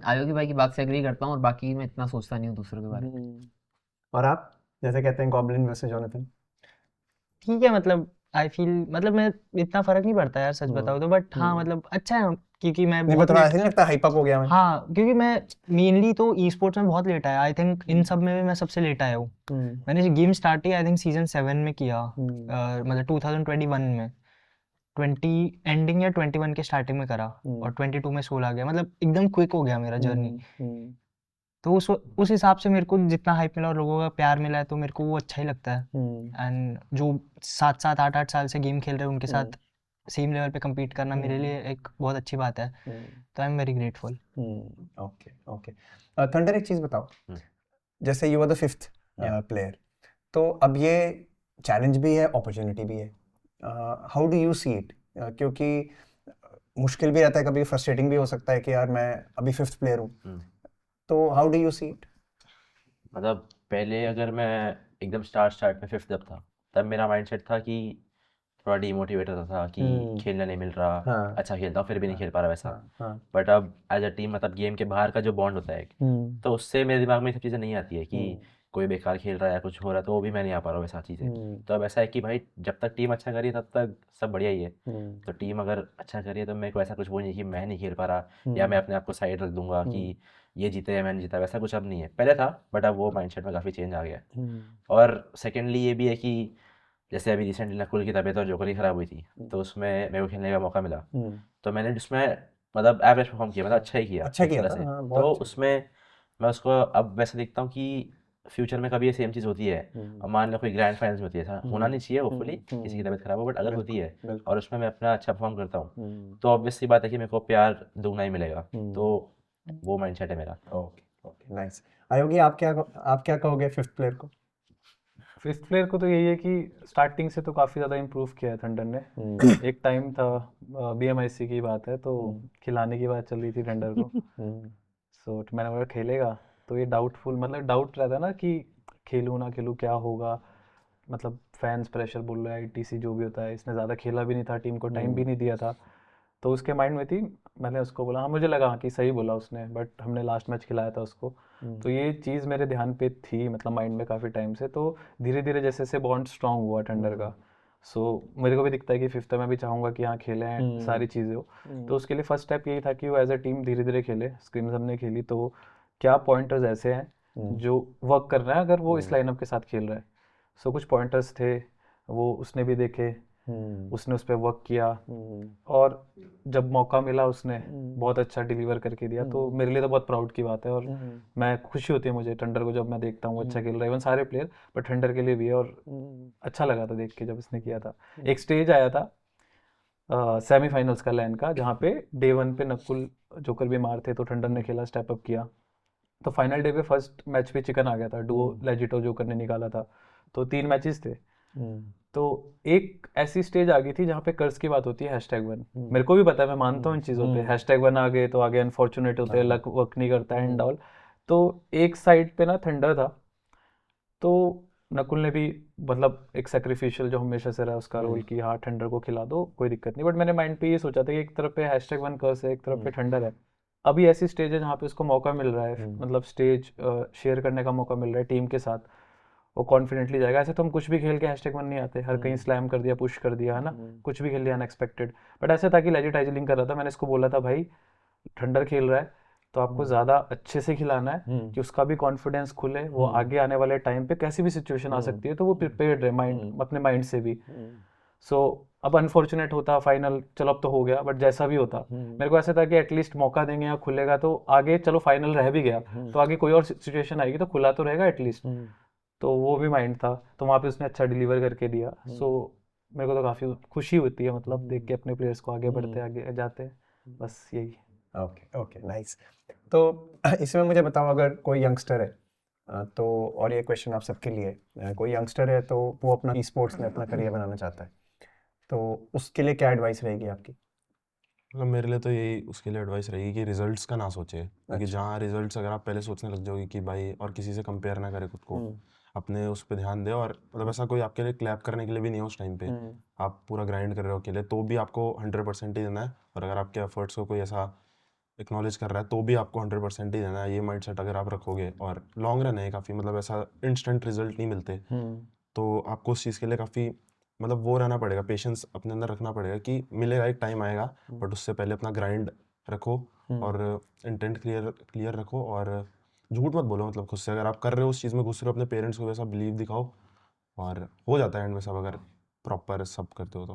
आयोगी भाई की बात से एग्री करता हूँ, और बाकी मैं इतना सोचता नहीं हूँ दूसरों के बारे में। और आप जैसे कहते हैं गॉब्लिन वर्सेस जोनाथन, ठीक है, मतलब आई फील मतलब मैं इतना फर्क नहीं पड़ता यार, सच बताओ तो। बट हाँ, मतलब अच्छा है, क्योंकि मैं नहीं बहुत थोड़ा late- ऐसे नहीं लगता हाइप अप हो गया मैं? हाँ, क्योंकि मैं मेनली तो ई स्पोर्ट्स में बहुत लेट आया, आई थिंक इन सब में भी मैं सबसे लेट आया हूँ। मैंने game start he I think season 7 में किया, मतलब 2021 में, 20 एंडिंग या 21 के स्टार्टिंग में करा, और 22 में सोल आ गया, मतलब एकदम क्विक हो गया मेरा जर्नी। तो उस हिसाब से मेरे को जितना हाइप मिला और लोगों का प्यार मिला है, तो मेरे को वो अच्छा ही लगता है। एंड जो 7-7 8-8 साल से गेम खेल रहे हैं उनके साथ सेम लेवल पे compete करना मेरे लिए एक बहुत अच्छी बात है, तो आई am very grateful. Okay okay. Thunder, एक चीज़ बताओ, जैसे you are the 5th player, तो अब ये चैलेंज भी है, अपॉर्चुनिटी भी है, how do you see it? क्योंकि मुश्किल भी रहता है, कभी फ्रस्ट्रेटिंग भी हो सकता है कि यार मैं अभी 5th प्लेयर हूँ, तो how do you see it? मतलब पहले अगर मैं एकदम स्टार्ट में 5th जब था, तब मेरा माइंडसेट था कि थोड़ा डीमोटिवेट होता था कि खेलने नहीं मिल रहा, हाँ। अच्छा खेलता हूँ फिर भी नहीं खेल पा रहा वैसा। हाँ। बट अब एज अ टीम मतलब गेम के बाहर का जो बॉन्ड होता है तो उससे मेरे दिमाग में ये सब चीज़ें नहीं आती है कि कोई बेकार खेल रहा है या कुछ हो रहा है तो वो भी मैं नहीं आ पा रहा हूँ वैसा चीज़ें। तो अब ऐसा है कि भाई जब तक टीम अच्छा करी तब तक सब बढ़िया ही है। तो टीम अगर अच्छा करी है तो मेरे को ऐसा कुछ वो नहीं कि मैं नहीं खेल पा रहा या मैं अपने आप को साइड रख दूंगा कि ये जीते या मैं नहीं जीता, वैसा कुछ अब नहीं है। पहले था बट अब वो माइंडसेट में काफ़ी चेंज आ गया है। और सेकेंडली ये भी है कि जैसे अभी रिसेंटली नकुल की तबीयत और जोकर की ख़राब हुई थी तो उसमें मेरे को खेलने का मौका मिला तो मैंने उसमें मतलब एवरेज परफॉर्म किया, मतलब अच्छा ही किया अच्छा एक किया तरह था, से। हाँ, बहुत तो अच्छा। उसमें मैं उसको अब वैसे देखता हूँ कि फ्यूचर में कभी ये सेम चीज़ होती है, अब मान लो कोई ग्रैंड फाइनल्स में होती है, ऐसा होना नहीं चाहिए होपफुली किसी की तबीयत खराब हो, बट अगर होती है और उसमें मैं अपना अच्छा परफॉर्म करता हूँ तो ऑब्वियस सी बात है कि मेरे को प्यार दुगना ही मिलेगा। तो वो माइंडसेट है मेरा। Okay okay nice. आयोगी, आप क्या कहोगे फिफ्थ प्लेयर को? फिफ्थ प्लेयर को तो यही है कि स्टार्टिंग से तो काफ़ी ज़्यादा इम्प्रूव किया है थंडर ने। एक टाइम था BMIC की बात है तो खिलाने की बात चल रही थी थंडर को। सो मैंने बोला खेलेगा तो ये डाउटफुल मतलब डाउट रहता ना कि खेलूँ ना खेलूँ क्या होगा, मतलब फैंस प्रेशर बोल रहा है ITC जो भी होता है, इसने ज़्यादा खेला भी नहीं था, टीम को टाइम भी नहीं दिया था तो उसके माइंड में थी। मैंने उसको बोला, हाँ मुझे लगा कि सही बोला उसने, बट हमने लास्ट मैच खिलाया था उसको तो ये चीज़ मेरे ध्यान पे थी मतलब माइंड में काफ़ी टाइम से। तो धीरे धीरे जैसे जैसे बॉन्ड स्ट्रांग हुआ थंडर का, सो मेरे को भी दिखता है कि फिफ्थ में भी चाहूँगा कि हाँ खेलें सारी चीज़ें हो। तो उसके लिए फर्स्ट स्टेप यही था कि वो एज अ टीम धीरे धीरे खेले। स्क्रीम्स हमने खेली तो क्या पॉइंटर्स ऐसे हैं जो वर्क कर रहे हैं अगर वो इस लाइनअप के साथ खेल रहा है। सो कुछ पॉइंटर्स थे वो उसने भी देखे, उसने उस पर वर्क किया और जब मौका मिला उसने बहुत अच्छा डिलीवर करके दिया। तो मेरे लिए तो बहुत प्राउड की बात है और मैं खुशी होती है मुझे थंडर को जब मैं देखता हूँ अच्छा खेल रहा है, इवन सारे प्लेयर बट थंडर के लिए भी है। और अच्छा लगा था देख के जब इसने किया था। एक स्टेज आया था सेमीफाइनल्स का लैन का जहाँ पे डे 1 पे नकुल जोकर बीमार थे तो थंडर ने खेला, स्टेप अप किया। तो फाइनल डे पे फर्स्ट मैच पे चिकन आ गया था, डुओ लेजिटो जोकर ने निकाला था तो 3 मैचेस थे। तो एक ऐसी स्टेज आ गई थी जहाँ पे कर्ज की बात होती है #1। मेरे को भी पता है, मैं मानता हूँ इन चीज़ों पे, #1 आ गए तो आगे अनफॉर्चुनेट होते हैं, लक वर्क नहीं करता है एंड ऑल। तो एक साइड पे ना थंडर था तो नकुल ने भी मतलब एक सेक्रीफिशियल जो हमेशा से रहा उसका रोल कि हाँ थंडर को खिला दो कोई दिक्कत नहीं। बट मैंने माइंड पे ये सोचा था कि एक तरफ पे #1 कर्स है, एक तरफ पे थंडर है। अभी ऐसी स्टेज है जहाँ पे उसको मौका मिल रहा है, मतलब स्टेज शेयर करने का मौका मिल रहा है टीम के साथ, वो कॉन्फिडेंटली जाएगा। ऐसे तो हम कुछ भी खेल के #1 नहीं आते, हर कहीं स्लैम कर दिया, पुश कर दिया, है ना, कुछ भी खेल लिया अनएक्सपेक्टेड। बट ऐसे था कि लेजिट आइजलिंग कर रहा था, मैंने इसको बोला था भाई थंडर खेल रहा है तो आपको ज़्यादा अच्छे से खिलाना है कि उसका भी कॉन्फिडेंस खुले, वो आगे आने वाले टाइम पे कैसी भी सिचुएशन आ सकती है तो वो प्रिपेयर्ड रहे माइंड अपने माइंड से भी। सो अब अनफॉर्चुनेट होता फाइनल, चलो अब तो हो गया, बट जैसा भी होता मेरे को ऐसा था कि एटलीस्ट मौका देंगे या खुलेगा तो आगे, चलो फाइनल रह भी गया तो आगे कोई और सिचुएशन आएगी तो खुला तो रहेगा एटलीस्ट। तो वो भी माइंड था तो वहाँ पे उसने अच्छा डिलीवर करके दिया। सो मेरे को तो काफ़ी खुशी होती है मतलब देख के अपने प्लेयर्स को आगे बढ़ते आगे जाते हैं, बस यही। Okay okay nice. तो इसमें मुझे बताओ, अगर कोई यंगस्टर है तो, और ये क्वेश्चन आप सबके लिए, कोई यंगस्टर है तो वो अपना ई स्पोर्ट्स में अपना करियर बनाना चाहता है तो उसके लिए क्या एडवाइस रहेगी आपकी? मतलब मेरे लिए तो यही उसके लिए एडवाइस रहेगी कि रिजल्ट्स का ना सोचे, क्योंकि जहाँ रिजल्ट्स अगर आप पहले सोचने लग जाओगे कि भाई और किसी से कंपेयर ना करे खुद को, अपने उस पर ध्यान दे। और मतलब ऐसा कोई आपके लिए क्लैप करने के लिए भी नहीं है उस टाइम पे, आप पूरा ग्राइंड कर रहे हो अकेले तो भी आपको 100% ही देना है। और अगर आपके एफर्ट्स को कोई ऐसा एक्नॉलेज कर रहा है तो भी आपको 100% ही देना है। ये माइंडसेट अगर आप रखोगे, और लॉन्ग रन है काफ़ी, मतलब ऐसा इंस्टेंट रिजल्ट नहीं मिलते, तो आपको उस चीज़ के लिए काफ़ी मतलब वो रहना पड़ेगा, पेशेंस अपने अंदर रखना पड़ेगा कि मिलेगा, एक टाइम आएगा, बट उससे पहले अपना ग्राइंड रखो और इंटेंट क्लियर रखो। और झूठ मत बोलो, मतलब खुद से अगर आप कर रहे हो उस चीज़ में घुस रहे हो, अपने पेरेंट्स को वैसा बिलीव दिखाओ और हो जाता है एंड में सब, अगर प्रॉपर सब करते हो तो।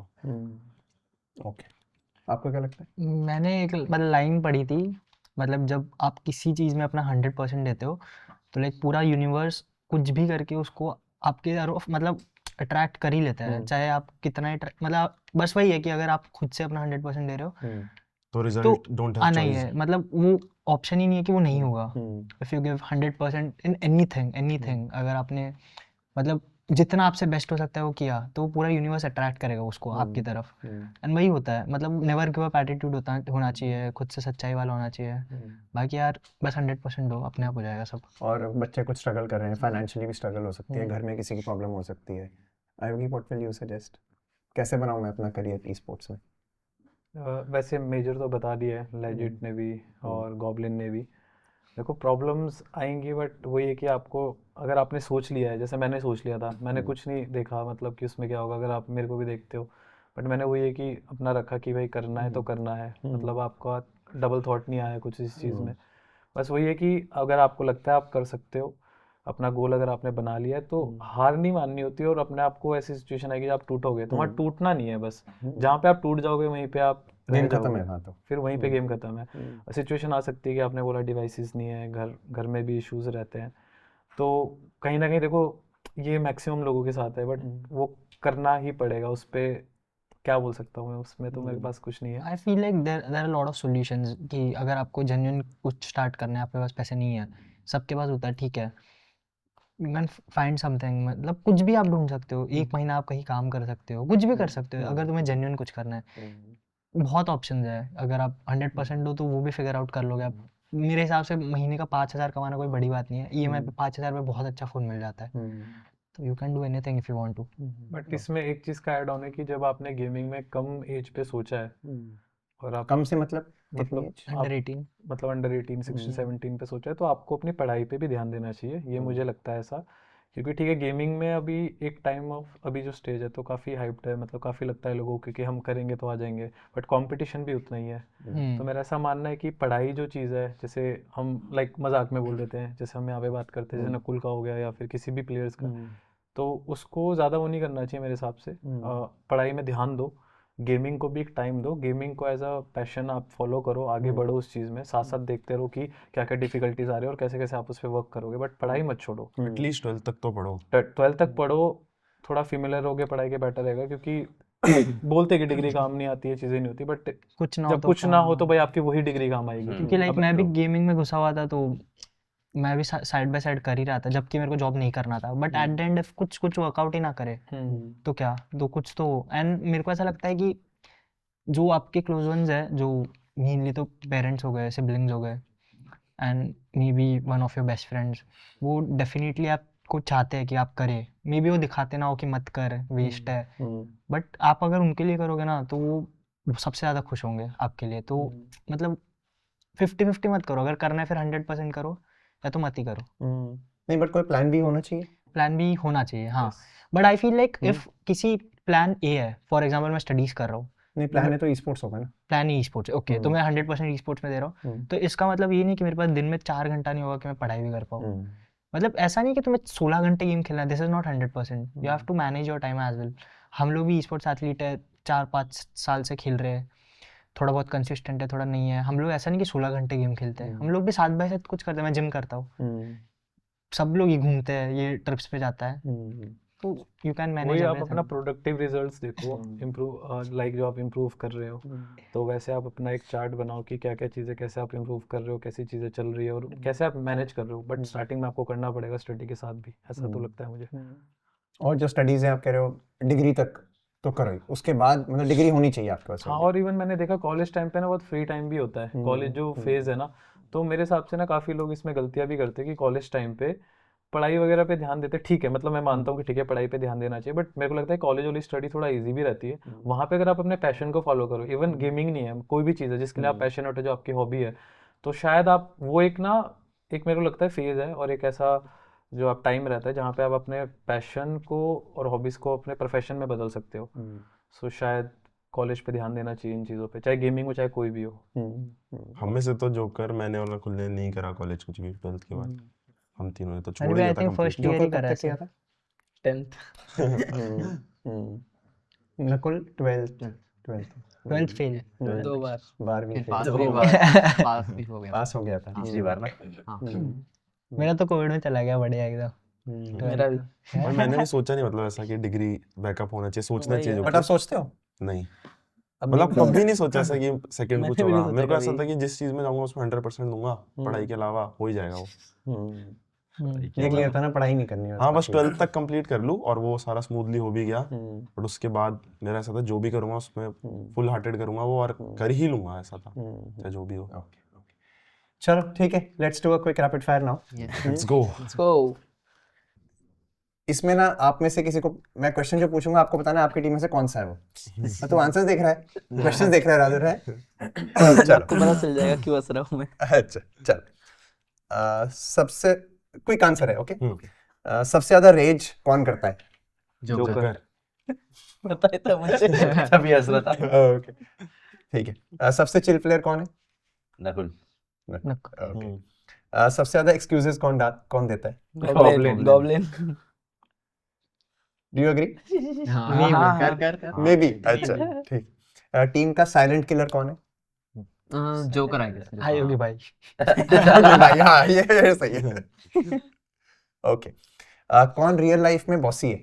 ओके, आपको क्या लगता है? मैंने एक मतलब लाइन पढ़ी थी, मतलब जब आप किसी चीज़ में अपना 100% देते हो तो लाइक पूरा यूनिवर्स कुछ भी करके उसको आपके तरफ मतलब अट्रैक्ट कर ही लेता है, चाहे आप कितना मतलब बस वही है कि अगर आप खुद से अपना 100% दे रहे हो तो तो रिजल्ट डोंट हैव आना ही चॉइस। है, मतलब वो ऑप्शन ही नहीं है कि वो नहीं होगा। If you give 100% in anything, अगर आपने मतलब जितना आपसे बेस्ट हो सकता है वो किया तो वो पूरा यूनिवर्स अट्रैक्ट करेगा उसको आपकी तरफ। एंड वही होता है, मतलब नेवर गिव अप एटीट्यूड होना चाहिए, खुद से सच्चाई वाला होना चाहिए। बाकी यार बस 100% दो, अपने आप हो जाएगा सब। और बच्चे कुछ स्ट्रगल कर रहे हैं, फाइनेंशियली भी स्ट्रगल हो सकती है, घर में किसी की प्रॉब्लम हो सकती है। आयोगी, व्हाट विल यू सजेस्ट? कैसे बनाऊं मैं अपना करियर ई स्पोर्ट्स में? वैसे मेजर तो बता दिया है लेजिट ने भी और गॉब्लिन ने भी। देखो प्रॉब्लम्स आएंगी बट वही है कि आपको, अगर आपने सोच लिया है, जैसे मैंने सोच लिया था, मैंने कुछ नहीं देखा मतलब कि उसमें क्या होगा, अगर आप मेरे को भी देखते हो, बट मैंने वही है कि अपना रखा कि भाई करना है तो करना है, मतलब आपका डबल थॉट नहीं आया कुछ इस चीज़ में। बस वही है कि अगर आपको लगता है आप कर सकते हो, अपना गोल अगर आपने बना लिया है तो हार नहीं माननी होती है, और अपने आप को ऐसी सिचुएशन आएगी जब आप टूटोगे तो वहाँ टूटना नहीं है, बस जहाँ पे आप टूट जाओगे वहीं पे आप रह गेम खत्म जाओगे, है वहाँ तो। फिर वहीं पे गेम खत्म है। सिचुएशन आ सकती है कि आपने बोला डिवाइसेस नहीं है, घर में भी इश्यूज रहते हैं, तो कहीं ना कहीं देखो ये मैक्सिमम लोगों के साथ है, बट वो करना ही पड़ेगा। उस पे क्या बोल सकता हूँ मैं, उसमें तो मेरे पास कुछ नहीं है। I feel like there are lot of solutions कि अगर आपको जेन्युइन कुछ स्टार्ट करना है, आपके पास पैसे नहीं है, सबके पास होता है, ठीक है, यू कैन फाइंड समथिंग, मतलब कुछ भी आप ढूंढ सकते हो, एक महीना आप कहीं काम कर सकते हो, कुछ भी कर सकते हो अगर तुम्हें जेन्युइन कुछ करना है। बहुत ऑप्शंस है, अगर आप 100% हो तो वो भी फिगर आउट कर लोगे आप। मेरे हिसाब से महीने का 5,000 कमाना कोई बड़ी बात नहीं है, ईएमआई पे 5,000 में बहुत अच्छा फ़ोन मिल जाता है, तो you can do anything if you want to. But इसमें एक चीज़ का ऐड ऑन है कि जब आपने गेमिंग में कम एज पे सोचा है और आप कम से मतलब कितनी मतलब age? अंडर 18 मतलब अंडर 18 16 17 पे सोचा है, तो आपको अपनी पढ़ाई पे भी ध्यान देना चाहिए, ये मुझे लगता है ऐसा। क्योंकि ठीक है गेमिंग में अभी एक टाइम ऑफ अभी जो स्टेज है तो काफ़ी हाइप्ड है, मतलब काफ़ी लगता है लोगों को कि हम करेंगे तो आ जाएंगे, बट कंपटीशन भी उतना ही है। तो मेरा ऐसा मानना है कि पढ़ाई जो चीज़ है, जैसे हम लाइक मजाक में बोल देते हैं, जैसे हम यहाँ पे बात करते हैं जैसे नकुल का हो गया या फिर किसी भी प्लेयर्स का, तो उसको ज़्यादा वो नहीं करना चाहिए मेरे हिसाब से। पढ़ाई में ध्यान दो, गेमिंग को भी एक टाइम दो, गेमिंग को एज अ पैशन आप फॉलो करो, आगे बढ़ो उस चीज़ में, साथ साथ देखते रहो कि क्या क्या डिफिकल्टीज आ रही है और कैसे कैसे आप उस पर वर्क करोगे, बट पढ़ाई मत छोड़ो। एटलीस्ट 12th तक तो पढ़ो। 12th तक पढ़ो, थोड़ा फेमिलियर होगे पढ़ाई के बेटर रहेगा, क्योंकि बोलते कि डिग्री काम नहीं आती है, चीज़ें नहीं होती, बट कुछ ना हो जब तो कुछ ना हो तो भाई आपकी वही डिग्री काम आएगी। क्योंकि लाइक अब मैं भी गेमिंग में घुसा हुआ था, तो मैं भी साइड बाय साइड कर ही रहा था, जबकि मेरे को जॉब नहीं करना था, बट एट द एंड कुछ कुछ वर्कआउट ही ना करे तो क्या, तो कुछ तो। एंड मेरे को ऐसा लगता है कि जो आपके क्लोज वंस है, जो मेनली तो पेरेंट्स हो गए, सिबलिंग्स हो गए, and may be one of your best friends, वो डेफिनेटली आपको चाहते हैं कि आप करें, मे बी वो दिखाते ना हो कि मत कर, वेस्ट है, बट आप अगर उनके लिए करोगे ना तो वो सबसे ज़्यादा खुश होंगे आपके लिए। तो मतलब 50-50 मत करो, अगर करना है फिर 100% करो, या तो मत ही करो। नहीं, बट कोई प्लान भी होना चाहिए। प्लान भी होना चाहिए, हाँ, but I feel like if किसी प्लान ए है, फॉर एग्जांपल मैं स्टडीज़ कर रहा हूँ, नहीं, प्लान है तो ई स्पोर्ट्स होगा ना। प्लान ई स्पोर्ट्स, ओके, तो मैं 100% ई स्पोर्ट्स में दे रहा हूँ, तो इसका मतलब ये नहीं कि मेरे पास दिन में 4 घंटा नहीं होगा कि मैं पढ़ाई भी कर पाऊँ। मतलब ऐसा नहीं कि तुम्हें 16 घंटे गेम खेलना है, this is not 100%, you have to manage your time as well. हम लोग भी ई स्पोर्ट्स एथलीट है, 4-5 साल से खेल रहे हैं, थोड़ा बहुत कंसिस्टेंट है, थोड़ा नहीं है, हम लोग ऐसा नहीं कि 16 घंटे गेम खेलते हैं, हम लोग भी साथ बाय साथ कुछ करते हैं, मैं जिम करता हूँ, सब लोग ये घूमते हैं, ये ट्रिप्स पे जाता है, तो यू कैन मैनेज वही आप अपना एवरीथिंग। प्रोडक्टिव रिजल्ट्स देखो, इम्प्रूव लाइक जो आप इम्प्रूव कर रहे हो, तो वैसे आप अपना एक चार्ट बनाओ कि क्या क्या चीज़ें कैसे आप इम्प्रूव कर रहे हो, कैसी चीज़ें चल रही है और कैसे आप मैनेज कर रहे हो, बट स्टार्टिंग में आपको करना पड़ेगा स्टडी के साथ भी, ऐसा तो लगता है मुझे। और जो स्टडीज है, आप कह रहे हो डिग्री तक तो करो ही, उसके बाद मतलब डिग्री होनी चाहिए आपके पास। हाँ, और इवन मैंने देखा कॉलेज टाइम पे ना बहुत फ्री टाइम भी होता है, कॉलेज जो फेज़ है ना, तो मेरे हिसाब से ना काफ़ी लोग इसमें गलतियाँ भी करते हैं कि कॉलेज टाइम पे पढ़ाई वगैरह पे ध्यान देते, ठीक है, मतलब मैं मानता हूँ कि ठीक है पढ़ाई पे ध्यान देना चाहिए, बट मेरे को लगता है कॉलेज वाली स्टडी थोड़ा इजी भी रहती है, वहाँ पे अगर आप अपने पैशन को फॉलो करो, इवन गेमिंग नहीं है, कोई भी चीज़ है जिसके लिए आप पैशनेट हो, जो आपकी हॉबी है, तो शायद आप वो एक ना, एक मेरे को लगता है फेज़ है और एक ऐसा जो आप टाइम रहता है जहाँ पे आप अपने पैशन को और हॉबीज़ को अपने प्रोफेशन में बदल सकते हो। सो शायद कॉलेज पे ध्यान देना चाहिए इन चीज़ों पे, चाहे गेमिंग हो चाहे कोई भी हो। हम में से तो जोकर, मैंने और नकुल ने नहीं करा कॉलेज कुछ भी 12th के बाद, हम तीनों ने तो छोड़ मैंने भी दिया आई था थिंक कंप्लीट। फर्स्ट ईयर ही करा है किया था? 10th Nakul 12th 12th fail. 2 बार 12वीं पास फेल। भी हुआ, पास भी हो गया। पास हो गया था पिछली बार ना। हाँ। मेरा तो कोविड में चला गया बढ़िया एकदम। मेरा भी। और मैंने भी सोचा नहीं, मतलब ऐसा कि डिग्री बैकअप होना चाहिए, सोचना वही चाहिए है। बट आप सोचते हो? नहीं, अब मतलब नहीं कभी नहीं सोचा ऐसा कि सेकंड मैंने कुछ भी नहीं होगा। सोचा मेरे को ऐसा कभी। था कि जिस चीज में जाऊंगा उसमें 100% दूंगा, पढ़ाई के अलावा हो ही जाएगा वो। ये क्लियर था ना, पढ़ाई नहीं करनी है हाँ, बस बाकी। 12th तक कंप्लीट कर लूँ और वो सारा स्मूथली हो भी गया, बट उसके बाद मेरा ऐसा था जो भी करूँगा उसमें फुल हार्टेड करूँगा वो, और कर ही लूँगा, ऐसा था, चाहे जो भी हो। चलो ठीक है, let's do a quick rapid fire now. Let's go. Let's go. इसमें ना आप में से किसी को मैं क्वेश्चन जो पूछूंगा आपको बताना है आपकी टीम में से कौन सा है वो। तो आंसर्स देख रहा है, क्वेश्चंस देख रहा है रादर है। चलो आपको पता चल जाएगा क्यों हंस रहा हूँ मैं। अच्छा चल, सबसे क्विक आंसर है, ओके। सबसे ज्यादा रेज कौन करता है? जोकर। पता ही था मुझे। तभी हंस रहा था। ओके ठीक है। सबसे चिल प्लेयर कौन है? नकुल। ओके। सबसे ज्यादा एक्सक्यूजेस कौन देता है? Goblin. Goblin. Do you agree? हाँ कर मे बी। अच्छा ठीक। टीम का साइलेंट किलर कौन है? Joker I guess. हाय योगी भाई। भाई हाँ ये सही है। ओके। कौन रियल लाइफ में बॉसी है?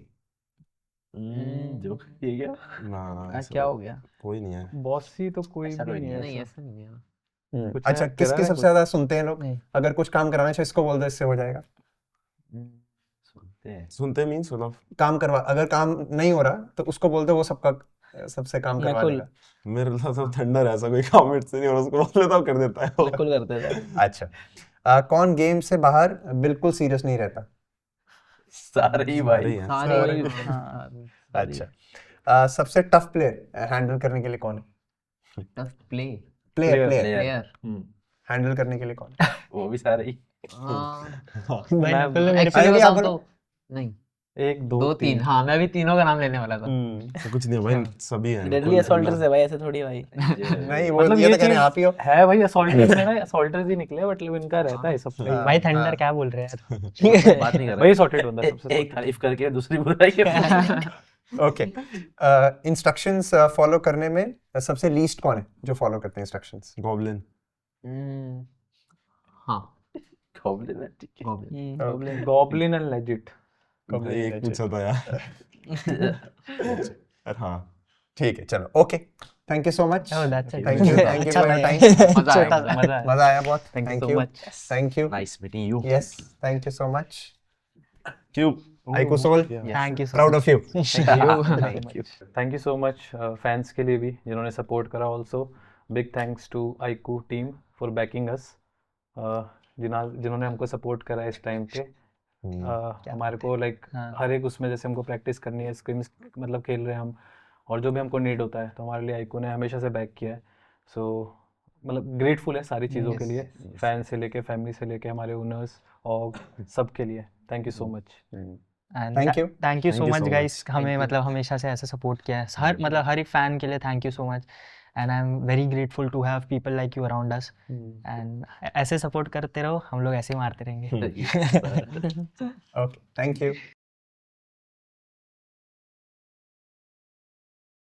जो ये क्या? ना क्या ऐसा हो गया? कोई नहीं है। बॉसी तो कोई ऐसा भी कोई नहीं है नहीं ऐसा। ऐसा नहीं है। कुछ अच्छा है, किसकी तेरा है सबसे कुछ? ज्यादा सुनते हैं लोग? नहीं। अगर कुछ काम कराना चाहिए इसको बोल दो, इससे हो जाएगा। सुनते हैं। सुनते मीन्स मतलब काम करवा, अगर काम नहीं हो रहा तो उसको बोल दो, वो सबसे काम करवा नकुल। देगा। मेरे लिए सब थंडर है, ऐसा कोई काम मेरे से नहीं हो रहा, उसको बोल लेता हूँ कर देता है वो। नकुल करते थे। अच्छा। कौन गेम से बाहर बिल्कुल सीरियस नहीं रहता? सारे ही सारे भाई। ही हैं। सारे कोई हाँ अच्छा। सबसे टफ प्लेयर हैंडल करने के लिए कौन है? Tough play player player handle करने के लिए कौन है? वो भी सारे ही। भाई मैं- नकुल ने मेरे एक्चुअली अरे आप बताऊं बोलो। तो नहीं, एक दो दो तीन, हाँ मैं भी तीनों का नाम लेने वाला था। तो कुछ नहीं है भाई, सभी हैं। डेडली नकुल, असॉल्टर्स है भाई, ऐसे थोड़ी है भाई। नहीं वो मतलब ये ये तो कह रहे हैं चीज आप ही हो। है भाई, असॉल्टर्स मेरा असॉल्टर्स ही निकले, मतलब इनका रहता है सब पे। भाई थंडर क्या बोल रहे हैं यार? बात नहीं कर भाई सॉर्टेड बंदा सबसे एक तारीफ करके दूसरी बुराई के। ओके। इंस्ट्रक्शंस फॉलो करने में सबसे लीस्ट कौन है जो फॉलो करते हैं इंस्ट्रक्शंस? गॉब्लिन। हाँ गॉब्लिन है, ठीक है। goblin। Goblin. Goblin and legit. भाई एक पूछा था यार। पर हाँ ठीक है चलो, okay. Thank you so much. Oh, that's it. Thank you अच्छा फॉर योर था टाइम। ये। मजा आया, छोटा मजा सा। मजा आया। मजा आया बहुत। Thank you thank so you much. Thank you. Nice meeting you. Yes thank you so much. Cube. IQOO Soul, Thank you so proud much. Of you. Thank you so much fans के लिए भी जिन्होंने support करा। Also big thanks to iQOO team for backing us, जिन्होंने हमको support करा इस time पे। हमारे को लाइक हाँ। हर एक उसमें जैसे हमको प्रैक्टिस करनी है, स्क्रीम्स मतलब खेल रहे हैं हम, और जो भी हमको नीड होता है तो हमारे लिए आईकू ने हमेशा से बैक किया है। सो मतलब ग्रेटफुल है सारी चीज़ों के लिए, फैन से लेके फैमिली से लेके हमारे ओनर्स और सब के लिए। Thank you so much. And Thank you. Thank you Thank so you much so guys, हमें मतलब हमेशा से ऐसे सपोर्ट किया है। हर एक फैन के लिए thank you so much, and I am very grateful to have people like you around us, and ऐसे सपोर्ट करते रहो, हम लोग ऐसे ही मारते रहेंगे। Okay thank you.